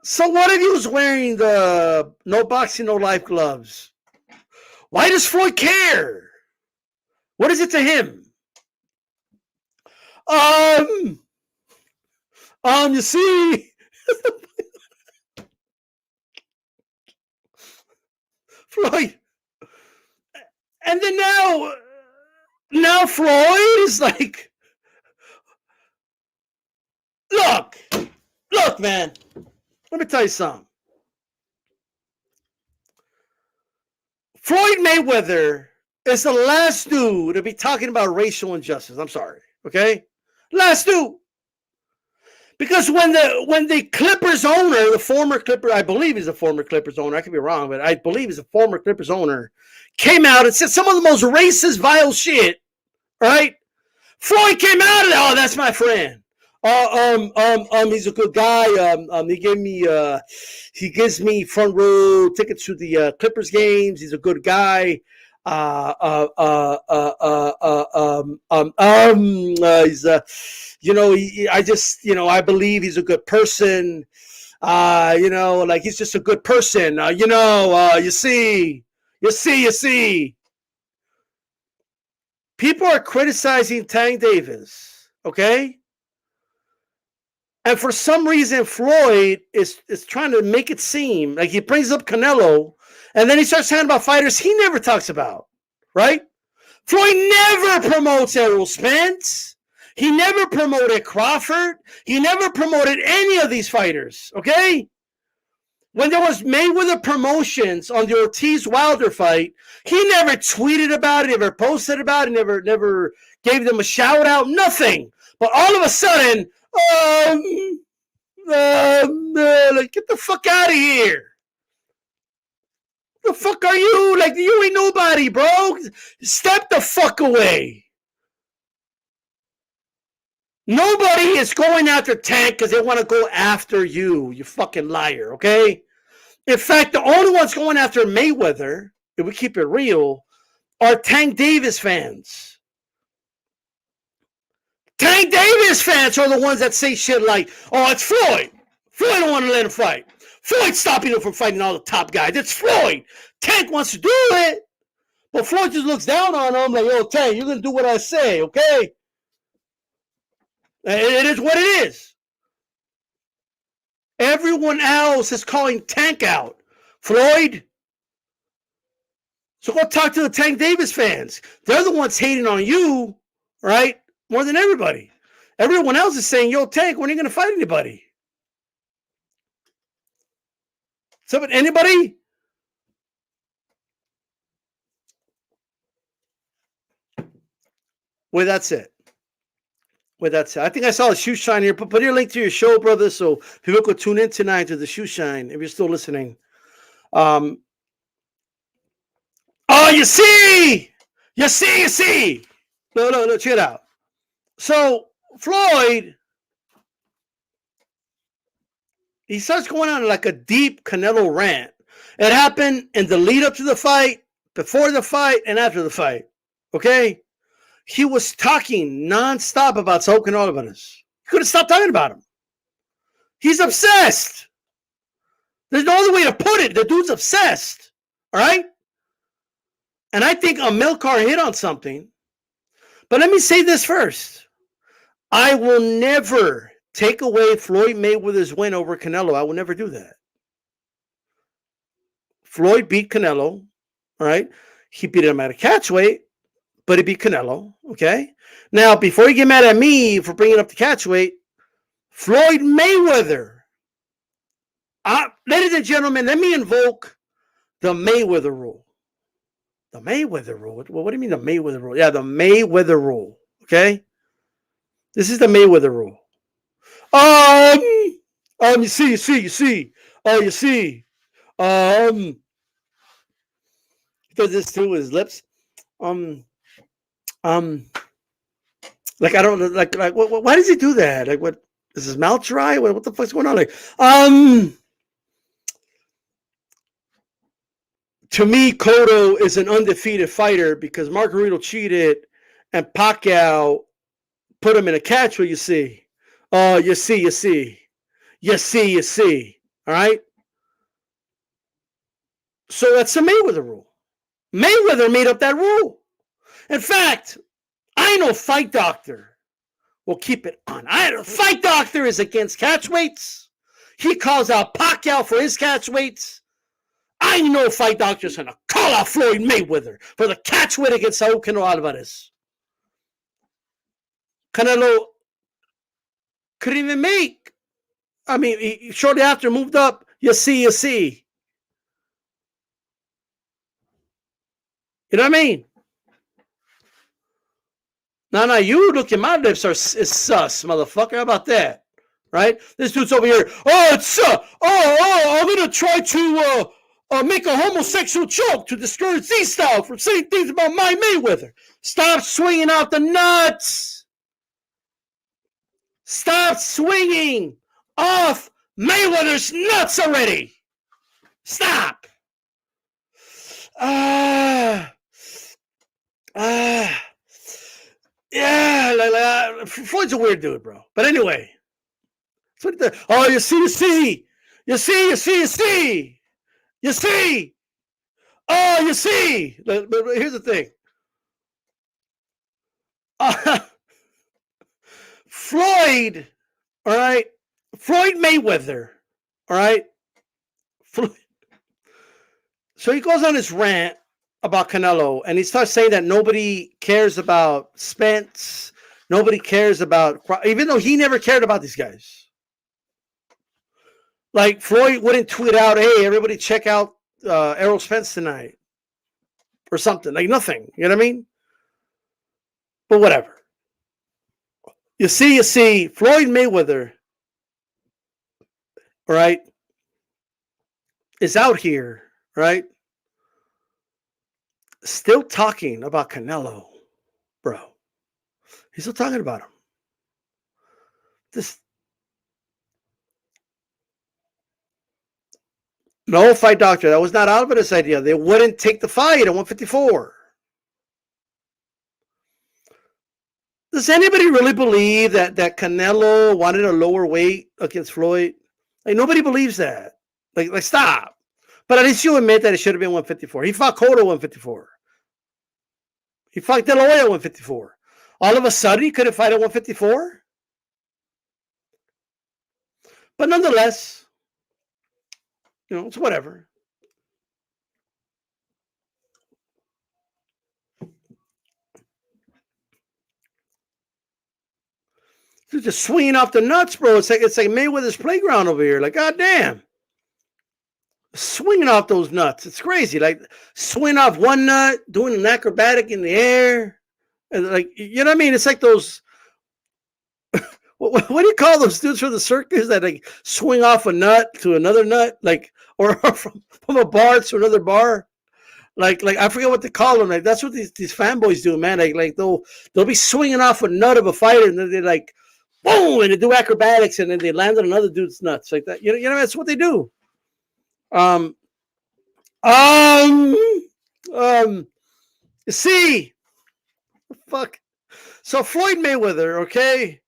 So what if he was wearing the no boxing, no life gloves? Why does Floyd care? What is it to him? You see. Floyd. And then now Floyd is like, look, man. Let me tell you something. Floyd Mayweather is the last dude to be talking about racial injustice. I'm sorry, okay? Last dude. Because when the Clippers owner, the former Clipper, I believe he's a former Clippers owner. I could be wrong, but I believe he's a former Clippers owner, came out and said some of the most racist, vile shit, right? Floyd came out and, oh, that's my friend. He's a good guy. He gives me front row tickets to the Clippers games. He's a good guy. He's, I believe he's a good person. He's just a good person. You see. People are criticizing Tank Davis, okay? And for some reason, Floyd is trying to make it seem like he brings up Canelo, and then he starts talking about fighters he never talks about, right? Floyd never promotes Errol Spence. He never promoted Crawford. He never promoted any of these fighters, okay? When there was Mayweather promotions on the Ortiz-Wilder fight, he never tweeted about it, never posted about it, never gave them a shout out, nothing. But all of a sudden, get the fuck out of here. The fuck are you? Like, you ain't nobody, bro. Step the fuck away. Nobody is going after Tank because they want to go after you, you fucking liar, okay? In fact, the only ones going after Mayweather, if we keep it real, are Tank Davis fans. Tank Davis fans are the ones that say shit like, oh, it's Floyd. Floyd don't want to let him fight. Floyd's stopping him from fighting all the top guys. It's Floyd. Tank wants to do it. But Floyd just looks down on him like, yo, Tank, you're going to do what I say, okay? It is what it is. Everyone else is calling Tank out. Floyd. So go talk to the Tank Davis fans. They're the ones hating on you, right? More than everybody. Everyone else is saying, yo, Tank, when are you going to fight anybody? Anybody? Well, that's it. I think I saw a shoe shine here. Put your link to your show, brother, so people could tune in tonight to the shoe shine if you're still listening. Oh, you see. No, check it out. So Floyd, he starts going on like a deep Canelo rant. It happened in the lead up to the fight, before the fight, and after the fight. Okay? He was talking nonstop about Saul Canelo. He couldn't stop talking about him. He's obsessed. There's no other way to put it. The dude's obsessed. All right? And I think Amilcar hit on something. But let me say this first. I will never take away Floyd Mayweather's win over Canelo. I will never do that. Floyd beat Canelo. All right? He beat him at a catchweight. But he beat Canelo, okay? Now, before you get mad at me for bringing up the catchweight, Floyd Mayweather. Ladies and gentlemen, let me invoke the Mayweather rule. The Mayweather rule? Well, what do you mean the Mayweather rule? Yeah, the Mayweather rule, okay? This is the Mayweather rule. You see. Oh, you see. He does this to his lips. Like I don't know, like what, why does he do that? Like, what is his mouth dry? What the fuck's going on? Like, to me, Cotto is an undefeated fighter because Margarito cheated and Pacquiao put him in a catch. What you see? Oh, you see. All right. So that's the Mayweather rule. Mayweather made up that rule. In fact, I know Fight Doctor will keep it on. Fight Doctor is against catchweights. He calls out Pacquiao for his catchweights. I know Fight Doctor is going to call out Floyd Mayweather for the catchweight against Saul Canelo Alvarez. Canelo couldn't even make. I mean, he shortly after moved up. You see. You know what I mean? No, you look at my lips is sus, motherfucker. How about that? Right? This dude's over here. Oh, it's I'm gonna try to make a homosexual joke to discourage Z-Style from saying things about my Mayweather. Stop swinging out the nuts. Stop swinging off Mayweather's nuts already. Stop. Yeah, Floyd's a weird dude, bro. But anyway, oh, you see. Oh, you see. But here's the thing. Floyd, all right. Floyd Mayweather, all right. So he goes on his rant about Canelo, and he starts saying that nobody cares about Spence, nobody cares about, even though he never cared about these guys. Like Floyd wouldn't tweet out, "Hey, everybody, check out Errol Spence tonight," or something. Like nothing. You know what I mean? But whatever. You see, Floyd Mayweather, right, is out here, right, still talking about Canelo, bro. He's still talking about him. This no fight doctor. That was not Alvarez's idea. They wouldn't take the fight at 154. Does anybody really believe that Canelo wanted a lower weight against Floyd? Like nobody believes that. Like stop. But at least you admit that it should have been 154. He fought Cotto 154. He fought De La Hoya 154. All of a sudden, he couldn't fight at 154. But nonetheless, you know, it's whatever. They're just swinging off the nuts, bro. It's like Mayweather's playground over here. Like, goddamn. Swinging off those nuts. It's crazy. Like, swinging off one nut, doing an acrobatic in the air. And like, you know what I mean? It's like those, what do you call those dudes from the circus that like swing off a nut to another nut? Like, or from a bar to another bar? Like I forget what they call them. Like, that's what these fanboys do, man. Like they'll be swinging off a nut of a fighter, and then they like, boom, and they do acrobatics, and then they land on another dude's nuts like that. You know, that's what they do. See, fuck. So Floyd Mayweather, okay,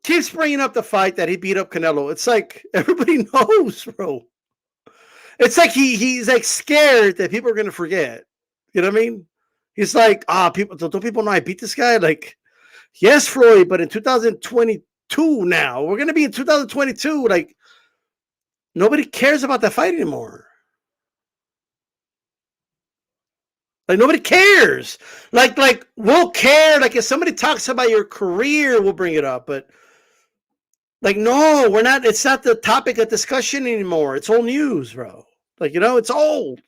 keeps bringing up the fight that he beat up Canelo. It's like everybody knows, bro. It's like he's like scared that people are gonna forget. You know what I mean? He's like, people don't people know I beat this guy? Like, yes, Floyd, but in 2022 now, we're gonna be in 2022. Like, nobody cares about that fight anymore. Like, nobody cares. Like we'll care. Like, if somebody talks about your career, we'll bring it up. But like, no, we're not. It's not the topic of discussion anymore. It's old news, bro. Like, you know, it's old.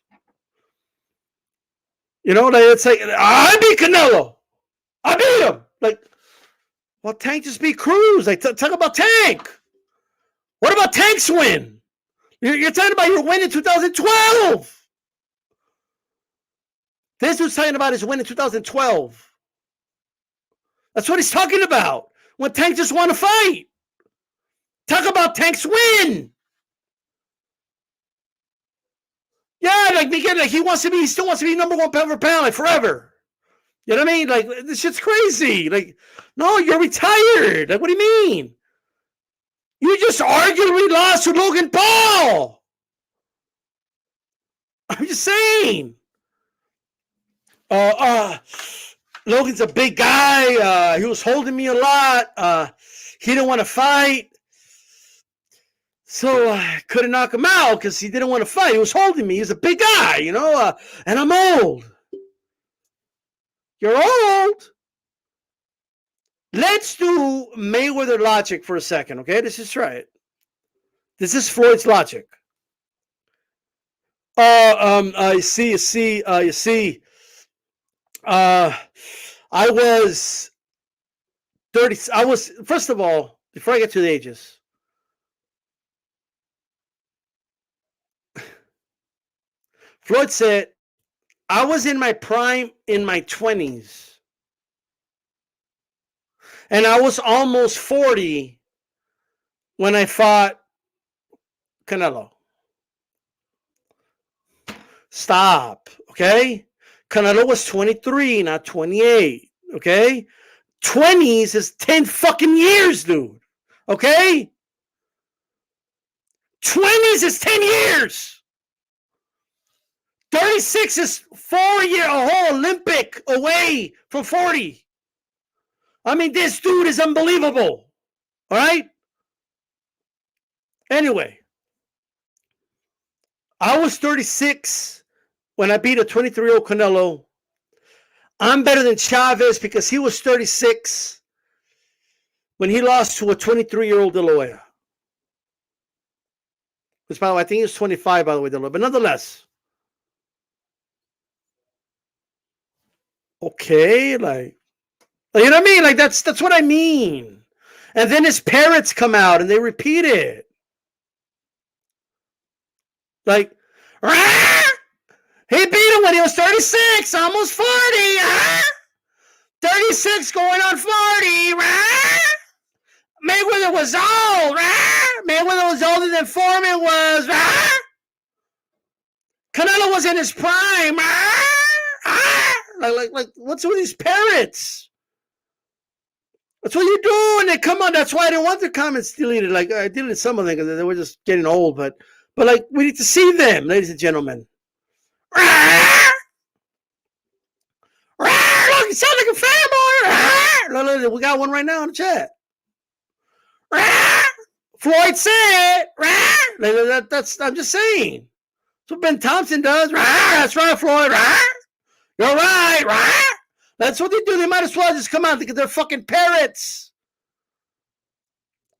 You know, like, it's like, I beat Canelo. I beat him. Like, well, Tank just beat Cruz. Like, talk about Tank. What about Tank's win? You're talking about your win in 2012. This was talking about his win in 2012. That's what he's talking about. When Tank just won a fight. Talk about Tank's win. Yeah, like he still wants to be number one pound for pound, like forever. You know what I mean? Like, this shit's crazy. Like, no, you're retired. Like, what do you mean? You just arguably lost to Logan Paul. I'm just saying. Logan's a big guy. He was holding me a lot. He didn't want to fight. So I couldn't knock him out because he didn't want to fight. He was holding me. He's a big guy, you know, and I'm old. You're old. Let's do Mayweather logic for a second, okay? Let's just try it. This is Floyd's logic. You see. I was 30. First of all, before I get to the ages, Floyd said, I was in my prime in my 20s. And I was almost 40 when I fought Canelo. Stop, okay? Canelo was 23, not 28, okay? 20s is 10 fucking years, dude, okay? 20s is 10 years. 36 is 4 years, a whole Olympic away from 40. I mean, this dude is unbelievable, all right? Anyway, I was 36 when I beat a 23-year-old Canelo. I'm better than Chavez because he was 36 when he lost to a 23-year-old De La Hoya. Which, by the way, I think he was 25, by the way, De La Hoya. But nonetheless. Okay, like, you know what I mean? Like, that's what I mean. And then his parrots come out and they repeat it. Like, rah! He beat him when he was 36, almost 40. 36 going on 40. Mayweather was old. Mayweather was older than Foreman was. Canelo was in his prime. Like, what's with these parrots? That's what you're doing. They come on. That's why I didn't want the comments deleted. Like, I deleted some of them because they were just getting old. But like, we need to see them, ladies and gentlemen. Look, you sound like a fanboy. Look, we got one right now in the chat. Floyd said, that's I'm just saying. That's what Ben Thompson does. That's right, Floyd. You're right. That's what they do. They might as well just come out because they're fucking parrots.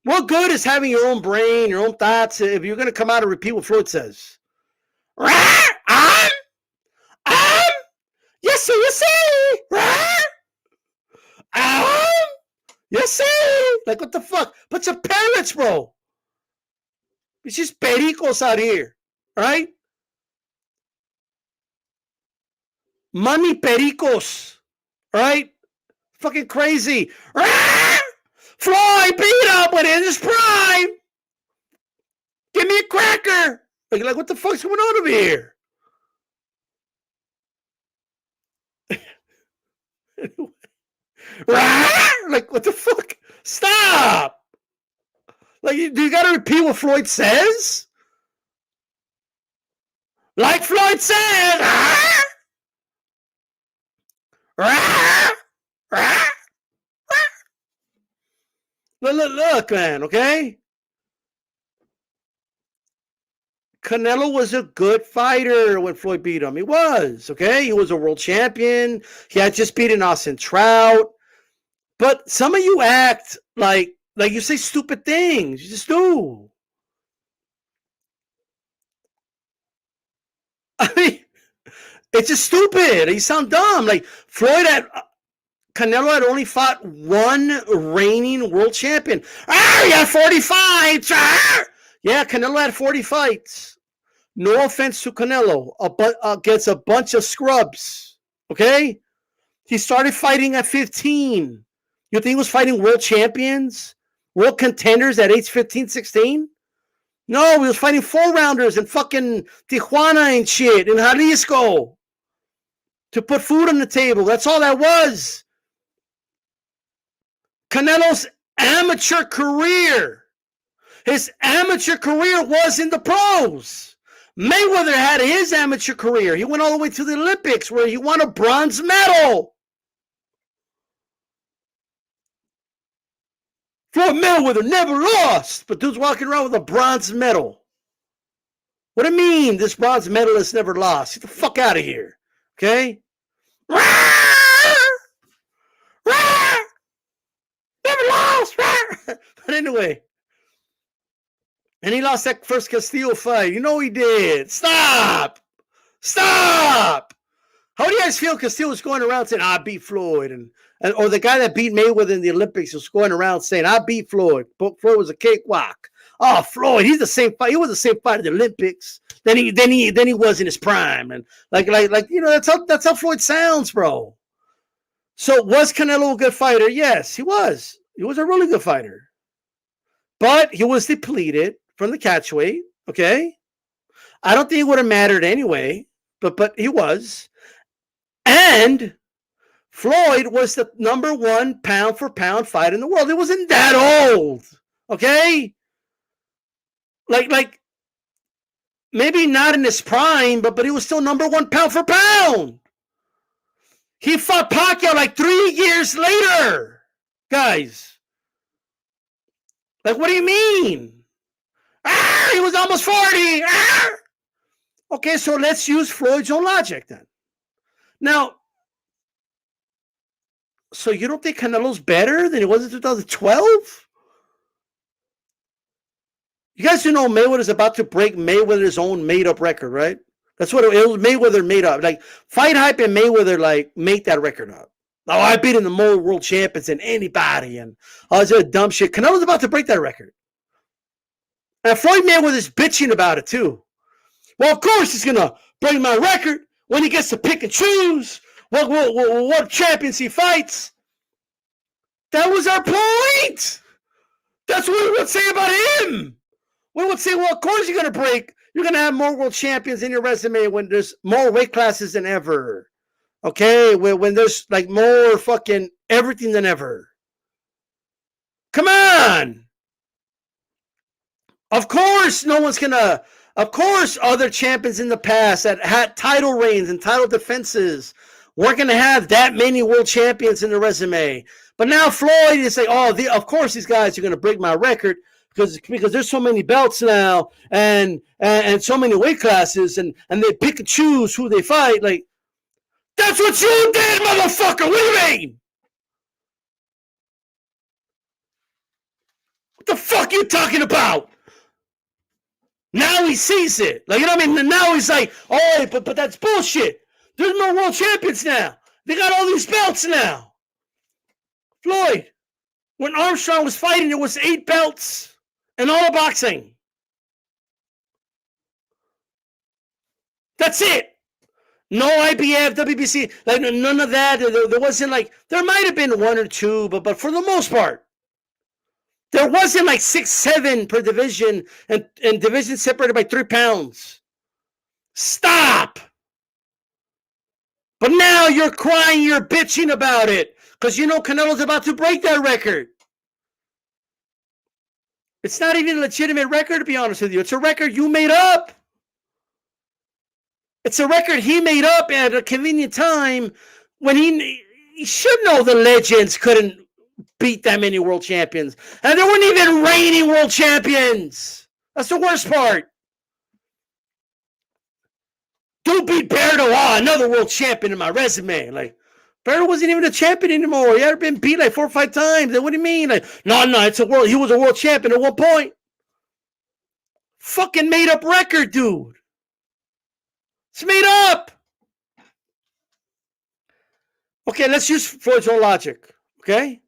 What good is having your own brain, your own thoughts, if you're going to come out and repeat what Floyd says? Yes, sir, you see. You see. Like, what the fuck? Bunch of parrots, bro. It's just pericos out here. Right? Money pericos. Right? Fucking crazy. Floyd beat up when in his prime. Give me a cracker. Like, what the fuck's going on over here? Like, what the fuck? Stop. Like, do you gotta repeat what Floyd says? Like Floyd says. Look, man, okay? Canelo was a good fighter when Floyd beat him. He was, okay? He was a world champion. He had just beaten Austin Trout. But some of you act like you say stupid things. You just do. I mean, it's just stupid. You sound dumb. Like, Canelo had only fought one reigning world champion. He had 40 fights. Yeah, Canelo had 40 fights. No offense to Canelo, against a bunch of scrubs. Okay? He started fighting at 15. You think he was fighting world champions? World contenders at age 15, 16? No, he was fighting 4-rounders in fucking Tijuana and shit, in Jalisco. To put food on the table. That's all that was. Canelo's amateur career. His amateur career was in the pros. Mayweather had his amateur career. He went all the way to the Olympics where he won a bronze medal. Floyd Mayweather never lost, but dude's walking around with a bronze medal. What do you mean this bronze medalist never lost? Get the fuck out of here. Okay? Never lost. But anyway. And he lost that first Castillo fight. You know he did. Stop. How do you guys feel Castillo's going around saying, I beat Floyd? Or the guy that beat Mayweather in the Olympics was going around saying, I beat Floyd. But Floyd was a cakewalk. Oh, Floyd, he's the same fight. He was the same fight at the Olympics. Then he was in his prime. And like you know, that's how Floyd sounds, bro. So was Canelo a good fighter? Yes, he was. He was a really good fighter. But he was depleted from the catchweight, okay? I don't think it would have mattered anyway, but he was. And Floyd was the number one pound for pound fight in the world. It wasn't that old, okay? Like maybe not in his prime, but he was still number one pound for pound. He fought Pacquiao like 3 years later, guys. Like, what do you mean? He was almost 40. Okay, so let's use Floyd's own logic then. Now, so you don't think Canelo's better than he was in 2012? You guys do know Mayweather's about to break Mayweather's own made-up record, right? That's what it was. Mayweather made up. Like, Fight Hype and Mayweather, like, make that record up. Oh, I beat in the more world champions than anybody, and all this dumb shit. Canelo's about to break that record. And Floyd Mayweather's bitching about it, too. Well, of course he's going to break my record when he gets to pick and choose what champions he fights. That was our point. That's what we would say about him. We would say, well, of course you're going to break. You're going to have more world champions in your resume when there's more weight classes than ever. Okay? When there's like more fucking everything than ever. Come on. Of course no one's going to. Of course other champions in the past that had title reigns and title defenses weren't going to have that many world champions in the resume. But now Floyd is like, of course these guys are going to break my record because there's so many belts now and so many weight classes and they pick and choose who they fight. Like, that's what you did, motherfucker. What do you mean? What the fuck are you talking about? Now he sees it. Like, you know what I mean? Now he's like, oh, but that's bullshit. There's no world champions now. They got all these belts now. Floyd, when Armstrong was fighting, there was 8 belts in all of boxing. That's it. No IBF, WBC, like none of that. There wasn't like, there might have been 1 or 2, but for the most part, there wasn't like 6, 7 per division and division separated by 3 pounds. Stop. But now you're crying, you're bitching about it because you know Canelo's about to break that record. It's not even a legitimate record, to be honest with you. It's a record you made up. It's a record he made up at a convenient time when he should know the legends couldn't beat that many world champions. And there weren't even reigning world champions. That's the worst part. Dude beat Berto, another world champion in my resume. Like, Berto wasn't even a champion anymore. He had been beat like 4 or 5 times. Like, what do you mean? Like, no, it's a world. He was a world champion at one point. Fucking made up record, dude. It's made up. Okay, let's use Floyd's own logic. Okay?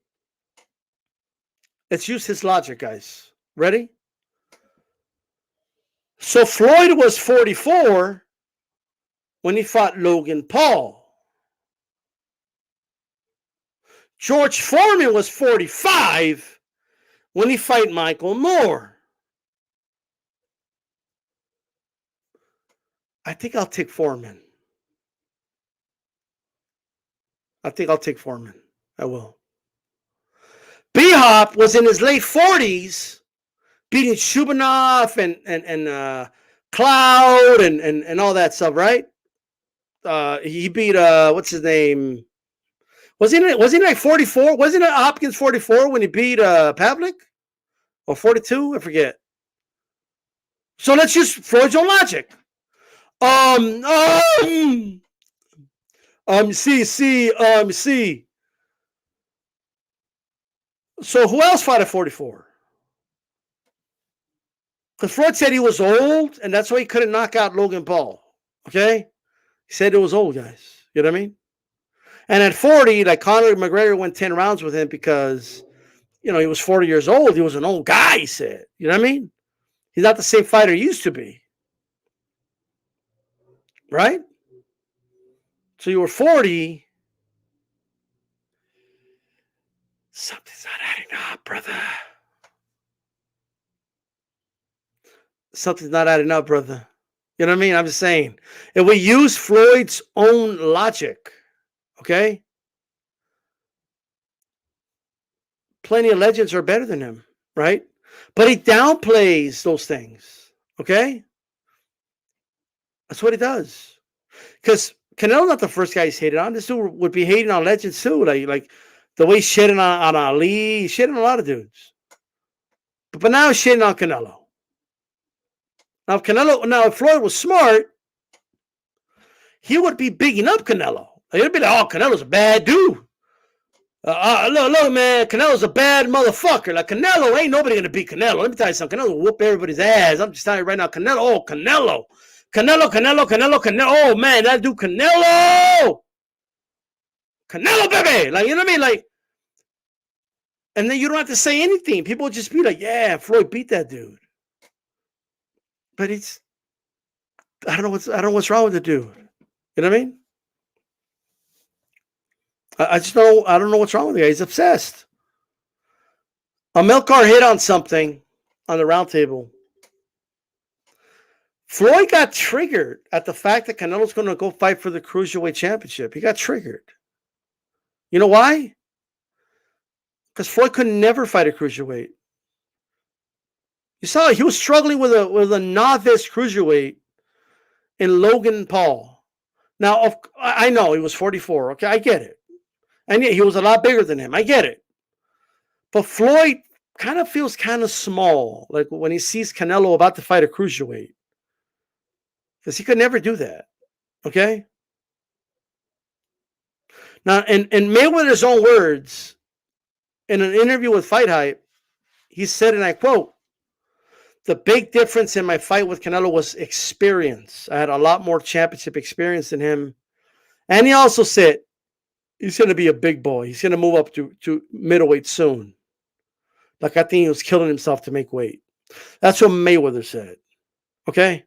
Let's use his logic, guys. Ready? So Floyd was 44 when he fought Logan Paul. George Foreman was 45 when he fought Michael Moore. I think I'll take Foreman. I will. B-Hop was in his late 40s, beating Shubinov and Cloud and all that stuff, right? He beat what's his name? Wasn't he like 44? Wasn't it Hopkins 44 when he beat Pavlik? Or 42? I forget. So let's use Floyd's own logic. See. So who else fought at 44? Because Floyd said he was old, and that's why he couldn't knock out Logan Paul. Okay? He said it was old, guys. You know what I mean? And at 40, like Conor McGregor went 10 rounds with him because, you know, he was 40 years old. He was an old guy, he said. You know what I mean? He's not the same fighter he used to be. Right? So you were 40. Something's not adding up, brother. Something's not adding up, brother. You know what I mean? I'm just saying. If we use Floyd's own logic, okay? Plenty of legends are better than him, right? But he downplays those things, okay? That's what he does. Because Canelo's not the first guy he's hated on. This dude would be hating on legends too. Like the way he's shitting on Ali. He's shitting on a lot of dudes. But now he's shitting on Canelo. Now if Floyd was smart, he would be bigging up Canelo. He'd be like, oh, Canelo's a bad dude. Look, man, Canelo's a bad motherfucker. Like, Canelo, ain't nobody going to beat Canelo. Let me tell you something. Canelo will whoop everybody's ass. I'm just telling you right now. Canelo. Oh, man, that dude, Canelo, baby. Like, you know what I mean? Like, and then you don't have to say anything. People will just be like, yeah, Floyd beat that dude. But I don't know what's wrong with the dude. You know what I mean? I don't know what's wrong with the guy. He's obsessed. Melkar hit on something on the round table. Floyd got triggered at the fact that Canelo's going to go fight for the Cruiserweight Championship. He got triggered. You know why? Because Floyd could never fight a Cruiserweight. You saw he was struggling with a novice Cruiserweight in Logan Paul. Now, I know he was 44. Okay, I get it. And yeah, he was a lot bigger than him. I get it. But Floyd kind of feels kind of small, like when he sees Canelo about to fight a Cruiserweight. Because he could never do that. Okay? Now, in Mayweather's own words, in an interview with Fight Hype, he said, and I quote, "The big difference in my fight with Canelo was experience. I had a lot more championship experience than him." And he also said, he's going to be a big boy. He's going to move up to middleweight soon. Like, I think he was killing himself to make weight. That's what Mayweather said. Okay?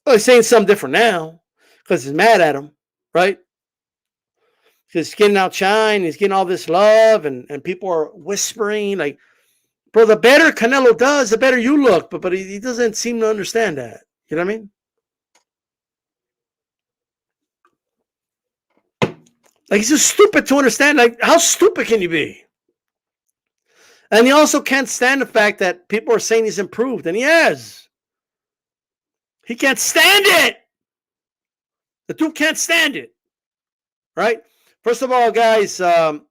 Well, he's saying something different now because he's mad at him, right? Because he's getting outshined. He's getting all this love, and people are whispering. Like, bro, the better Canelo does, the better you look. But he doesn't seem to understand that. You know what I mean? Like, he's just stupid to understand. Like, how stupid can you be? And he also can't stand the fact that people are saying he's improved, and he has. He can't stand it. The dude can't stand it. Right? First of all, guys, I'm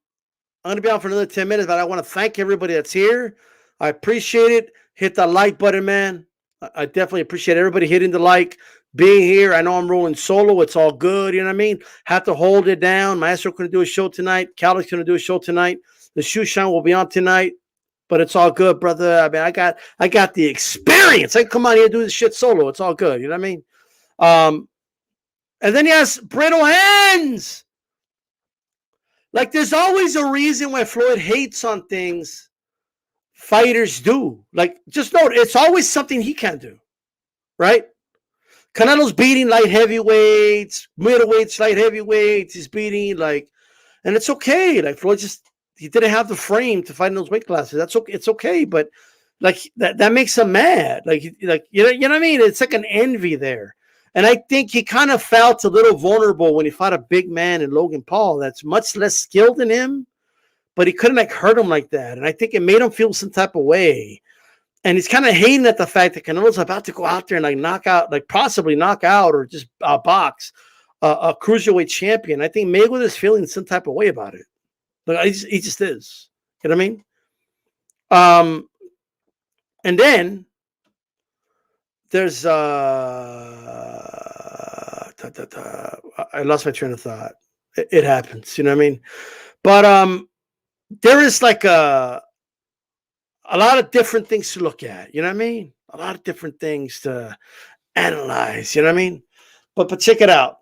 going to be on for another 10 minutes, but I want to thank everybody that's here. I appreciate it. Hit the like button, man. I definitely appreciate everybody hitting the like, being here. I know I'm rolling solo. It's all good. You know what I mean? Have to hold it down. Maestro going to do a show tonight. Calic's going to do a show tonight. The shoe shine will be on tonight, but it's all good, brother. I mean, I got the experience. I can come out here and do this shit solo. It's all good. You know what I mean? And then he has brittle hands. Like, there's always a reason why Floyd hates on things fighters do. Like, just note, it's always something he can't do, right? Canelo's beating light heavyweights, middleweights, light heavyweights. He's beating, like, and it's okay. Like, Floyd he didn't have the frame to fight in those weight classes. That's okay. It's okay, but like that makes him mad. Like you know what I mean? It's like an envy there. And I think he kind of felt a little vulnerable when he fought a big man in Logan Paul that's much less skilled than him, but he couldn't like hurt him like that. And I think it made him feel some type of way. And he's kind of hating at the fact that Canelo's about to go out there and like knock out, like possibly knock out or just box a cruiserweight champion. I think Mayweather's feeling some type of way about it. Like, he just is. You know what I mean? And then there's I lost my train of thought. It happens, you know what I mean? But there is like a lot of different things to look at, you know what I mean? A lot of different things to analyze, you know what I mean? But check it out.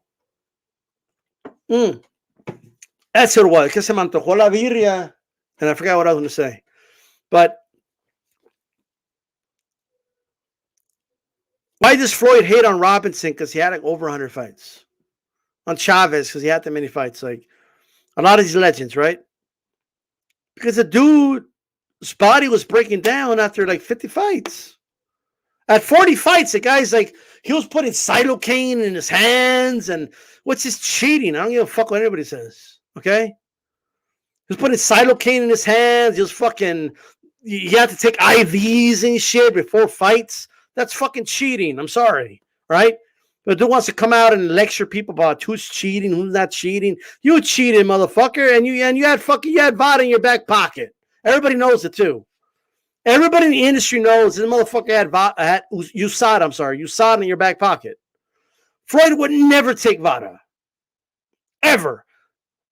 That's what it was. Que se me antojó la birria, and I forgot what I was going to say. But why does Floyd hate on Robinson? Because he had like over 100 fights. On Chavez, because he had that many fights. Like a lot of these legends, right? Because the dude his body was breaking down after like 50 fights. At 40 fights, the guy's like, he was putting cytokine in his hands, and what's his cheating? I don't give a fuck what anybody says. Okay? He was putting cytokine in his hands. He was fucking, you had to take IVs and shit before fights. That's fucking cheating. I'm sorry. Right? But who wants to come out and lecture people about who's cheating, who's not cheating? You cheated, motherfucker, and you had VOD in your back pocket. Everybody knows it too. Everybody in the industry knows this motherfucker had USADA in your back pocket. Floyd would never take VADA. Ever.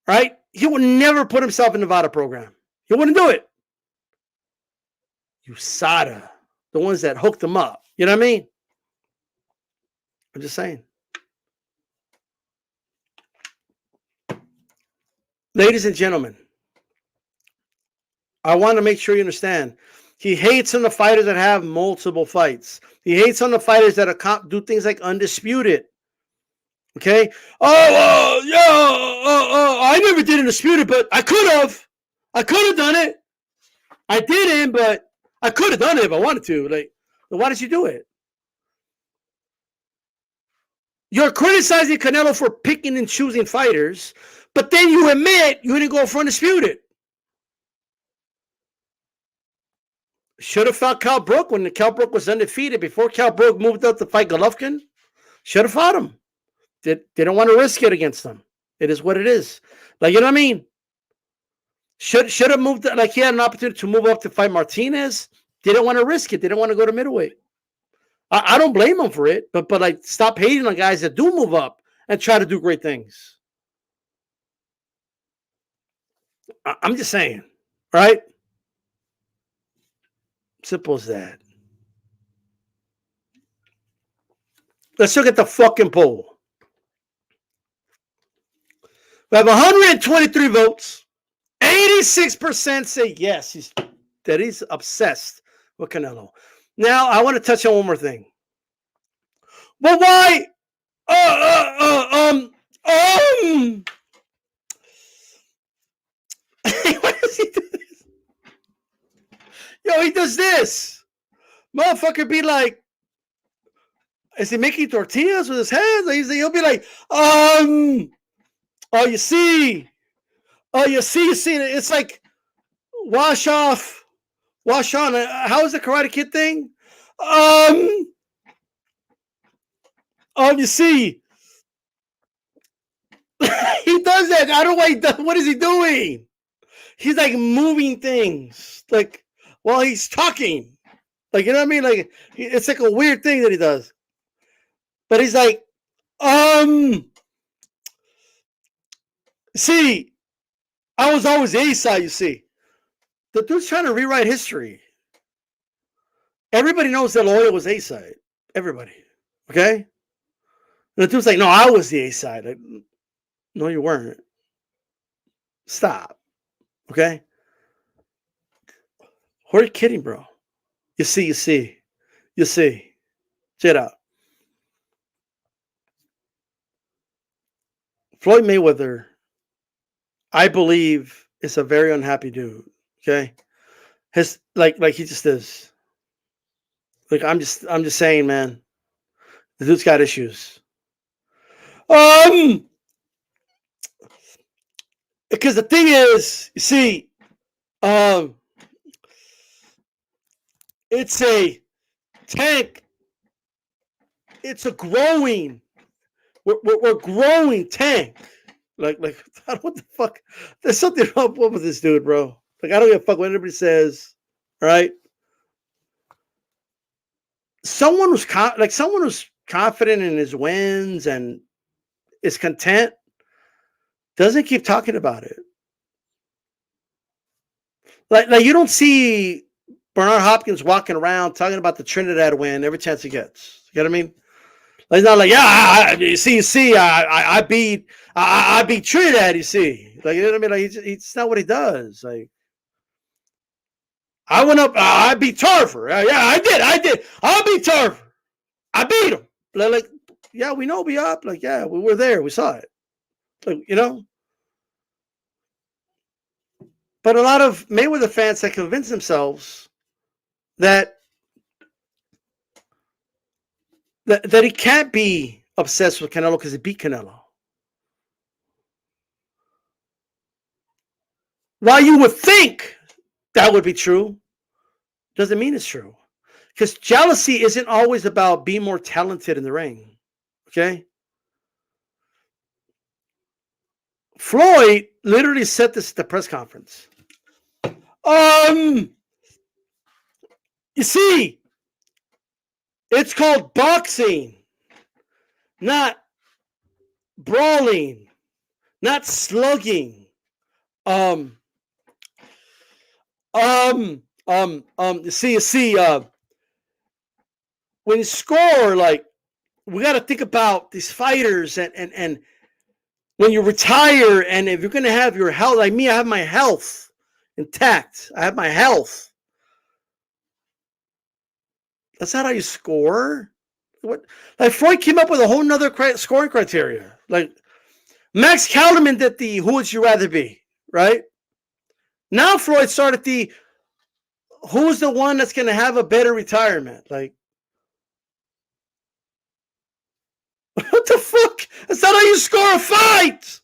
Right? He would never put himself in the VADA program. He wouldn't do it. USADA. The ones that hooked him up. You know what I mean? I'm just saying. Ladies and gentlemen, I want to make sure you understand. He hates on the fighters that have multiple fights. He hates on the fighters that do things like undisputed. Okay? I never did undisputed, but I could have. I could have done it. I didn't, but I could have done it if I wanted to. Like, why did you do it? You're criticizing Canelo for picking and choosing fighters, but then you admit you didn't go for undisputed. Should have fought Cal Brook when Cal Brook was undefeated before Cal Brook moved up to fight Golovkin. Should have fought him. They don't want to risk it against him. It is what it is. Like, you know what I mean? Should have moved, like he had an opportunity to move up to fight Martinez. Didn't want to risk it. Didn't want to go to middleweight. I don't blame him for it, but like stop hating on guys that do move up and try to do great things. I'm just saying, right? Simple as that. Let's look at the fucking poll. We have 123 votes. 86% say yes, that he's obsessed with Canelo. Now, I want to touch on one more thing. Well, why? Why does he do this? Yo, he does this. Motherfucker be like, is he making tortillas with his hands? He'll be like, you see. It's like, wash on. How is the Karate Kid thing? You see. He does that. I don't know why he does. What is he doing? He's like moving things like while he's talking. Like, you know what I mean? Like, it's like a weird thing that he does. But he's like, see, I was always A side, you see. The dude's trying to rewrite history. Everybody knows that Loya was A side. Everybody. Okay? And the dude's like, no, I was the A side. Like, no, you weren't. Stop. Okay? Who are you kidding, bro? You see. Check it out. Floyd Mayweather, I believe, is a very unhappy dude. Okay? His like he just is. Like, I'm just saying, man. The dude's got issues. Because the thing is, you see, it's a tank. It's a growing. We're growing tank. Like what the fuck? There's something wrong with this dude, bro. Like, I don't give a fuck what anybody says. All right. Someone who's confident in his wins and is content doesn't keep talking about it. Like you don't see Bernard Hopkins walking around talking about the Trinidad win every chance he gets. You know what I mean? Like, it's not like, I beat Trinidad. You see, like, you know what I mean? Like, it's not what he does. Like, I went up. I beat Tarver. Yeah, I did. I beat Tarver. I beat him. Like, yeah, we know we up. Like, yeah, we were there. We saw it. Like, you know. But a lot of Mayweather fans have convinced themselves that he can't be obsessed with Canelo because he beat Canelo. While you would think that would be true, doesn't mean it's true. Because jealousy isn't always about being more talented in the ring. Okay? Floyd literally said this at the press conference. You see, it's called boxing, not brawling, not slugging. You see, when you score, like, we got to think about these fighters and when you retire, and if you're going to have your health, like me, I have my health intact. I have my health. That's not how you score. What? Like, Floyd came up with a whole nother scoring criteria. Like, Max Kellerman did the who would you rather be, right? Now Floyd started the who's the one that's going to have a better retirement. Like, what the fuck? That's not how you score a fight.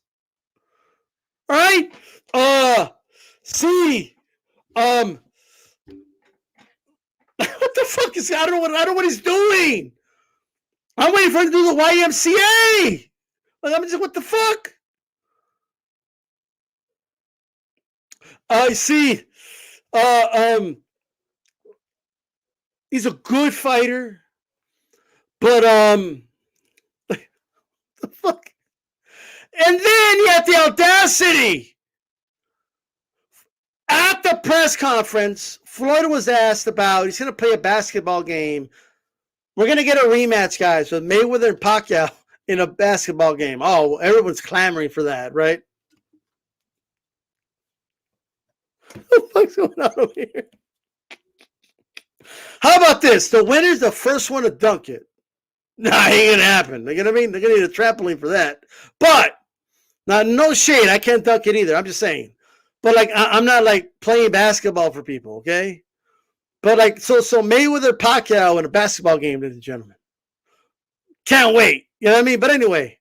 All right? See, what the fuck is? I don't know what he's doing. I'm waiting for him to do the YMCA. Like, I'm just, what the fuck? I see. He's a good fighter, but the fuck. And then you have the audacity. At the press conference, Floyd was asked about he's going to play a basketball game. We're going to get a rematch, guys, with Mayweather and Pacquiao in a basketball game. Oh, everyone's clamoring for that, right? What the fuck's going on over here? How about this? The winner's the first one to dunk it. Nah, ain't going to happen. You know what I mean? They're going to need a trampoline for that. But, now, no shade. I can't dunk it either. I'm just saying. But, like, I'm not, like, playing basketball for people, okay? But, like, so Mayweather, Pacquiao in a basketball game, ladies and gentlemen. Can't wait. You know what I mean? But anyway,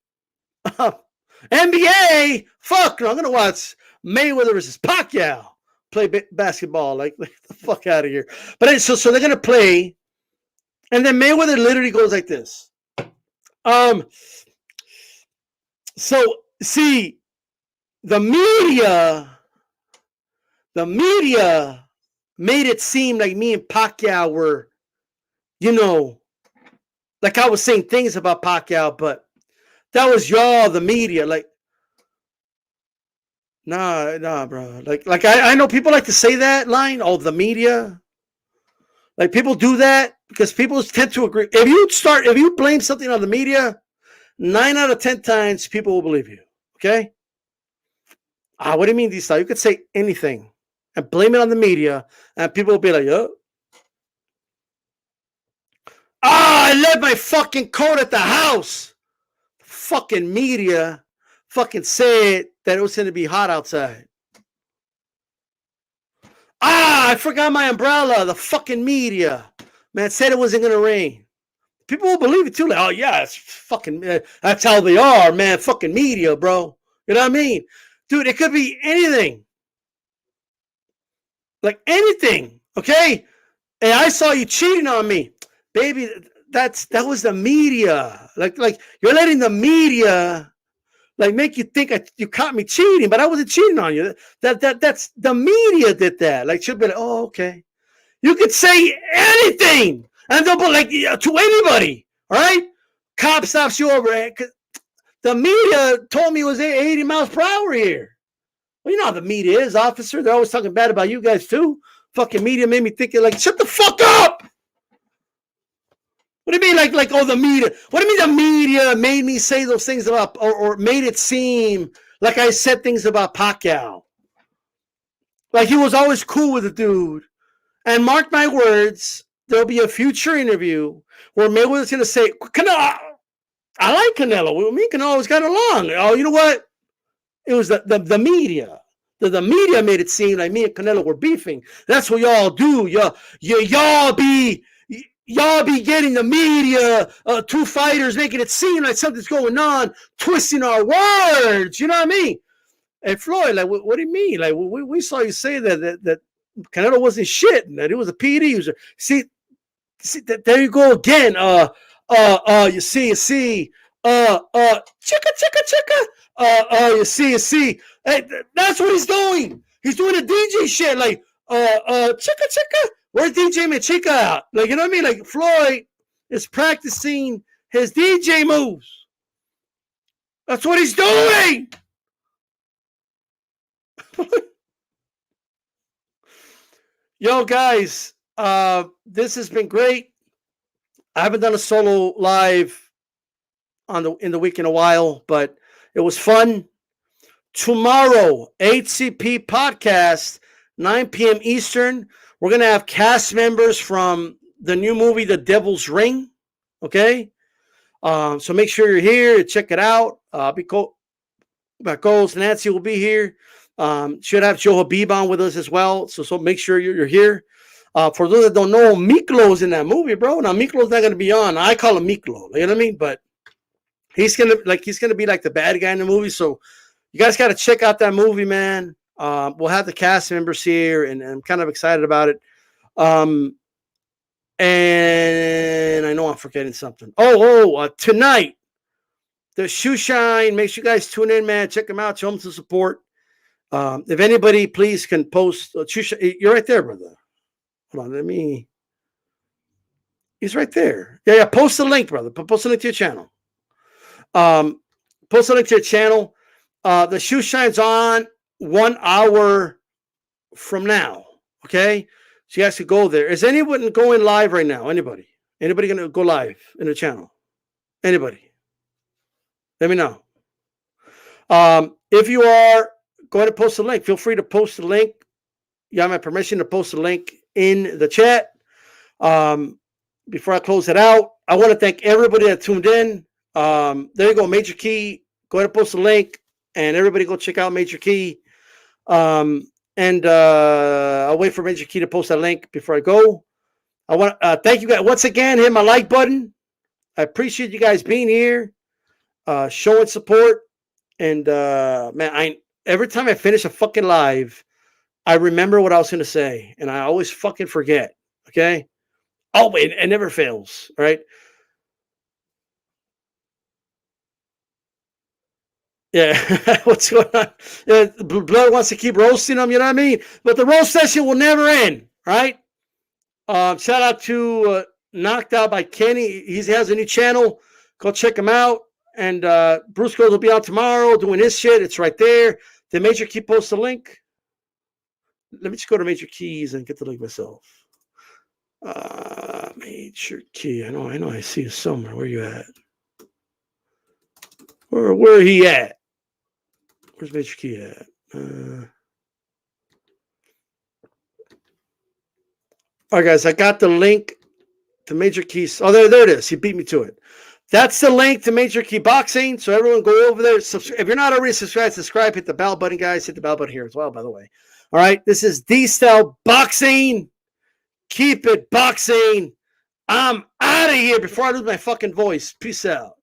NBA, fuck, I'm going to watch Mayweather versus Pacquiao play basketball. Like, the fuck out of here. But so they're going to play, and then Mayweather literally goes like this. So, see, the media made it seem like me and Pacquiao were, you know, like I was saying things about Pacquiao, but that was y'all, the media. Like, nah, bro. Like I know people like to say that line, oh, the media. Like, people do that because people tend to agree. If you blame something on the media, 9 out of 10 times people will believe you. Okay? What do you mean, D-Style? You could say anything and blame it on the media, and people will be like, oh. I left my fucking coat at the house. Fucking media fucking said that it was going to be hot outside. I forgot my umbrella. The fucking media, man, said it wasn't going to rain. People will believe it too. Like, oh, yeah, it's fucking, that's how they are, man. Fucking media, bro. You know what I mean? Dude, it could be anything. Like, anything, okay? Hey, I saw you cheating on me. Baby, that was the media. Like you're letting the media like make you think you caught me cheating, but I wasn't cheating on you. That's the media did that. Like, she'll be like, oh, okay. You could say anything, and they'll be like, to anybody. All right, cop stops you over. The media told me it was 80 miles per hour here. Well, you know how the media is, officer. They're always talking bad about you guys too. Fucking media made me think like, shut the fuck up. What do you mean, like, oh, the media? What do you mean the media made me say those things about, or made it seem like I said things about Pacquiao? Like, he was always cool with the dude. And mark my words, there'll be a future interview where Mayweather's going to say, Canelo, I like Canelo. Me and Canelo always got along. Oh, you know what? It was the media. The media made it seem like me and Canelo were beefing. That's what y'all do. Y'all be getting the media, two fighters, making it seem like something's going on, twisting our words. You know what I mean? And Floyd, like, what do you mean? Like, we saw you say that Canelo wasn't shit, and that he was a PD user. See, there you go again. You see, chicka. You see. Hey, that's what he's doing. He's doing a DJ shit, like, chicka. Where's DJ Machica out? Like, you know what I mean? Like, Floyd is practicing his DJ moves. That's what he's doing. Yo, guys, this has been great. I haven't done a solo live in the week in a while, but it was fun. Tomorrow, HCP podcast, 9 p.m. Eastern. We're going to have cast members from the new movie, The Devil's Ring. Okay? So make sure you're here. Check it out. Because Nancy will be here. Should have Joe Habib on with us as well. So make sure you're here. For those that don't know, Miklo's in that movie, bro. Now, Miklo's not going to be on. I call him Miklo. You know what I mean? But he's gonna be like the bad guy in the movie. So you guys got to check out that movie, man. We'll have the cast members here, and I'm kind of excited about it. And I know I'm forgetting something. Tonight, the Shoe Shine. Make sure you guys tune in, man. Check them out. Show them some support. If anybody, please, can post. You're right there, brother. Hold on, he's right there. Yeah, post the link, brother. Post the link to your channel. Post the link to your channel. The Shoe Shine's on 1 hour from now. Okay? So you guys could go there. Is anyone going live right now? Anybody? Anybody going to go live in the channel? Anybody? Let me know. If you are, go ahead and post the link. Feel free to post the link. You have my permission to post the link in the chat. Before I close it out, I want to thank everybody that tuned in. There you go, Major Key. Go ahead and post the link, and everybody go check out Major Key. I'll wait for Major Key to post that link before I go. I want to thank you guys once again. Hit my like button. I appreciate you guys being here, showing support. And man, every time I finish a fucking live, I remember what I was going to say, and I always fucking forget. Okay? Oh, it never fails. All right? Yeah. What's going on? Yeah, Blood wants to keep roasting them, you know what I mean? But the roast session will never end, right? Shout out to Knocked Out by Kenny. He has a new channel. Go check him out. And Bruce Cruz will be on tomorrow doing his shit. It's right there. Did Major Key post the link? Let me just go to Major Keys and get the link myself. Major Key. I know. I see you somewhere. Where you at? Where he at? Where's Major Key at? All right, guys. I got the link to Major Keys. Oh, there it is. He beat me to it. That's the link to Major Key Boxing. So everyone go over there. If you're not already subscribe. Hit the bell button, guys. Hit the bell button here as well, by the way. All right. This is D-Style Boxing. Keep it boxing. I'm out of here before I lose my fucking voice. Peace out.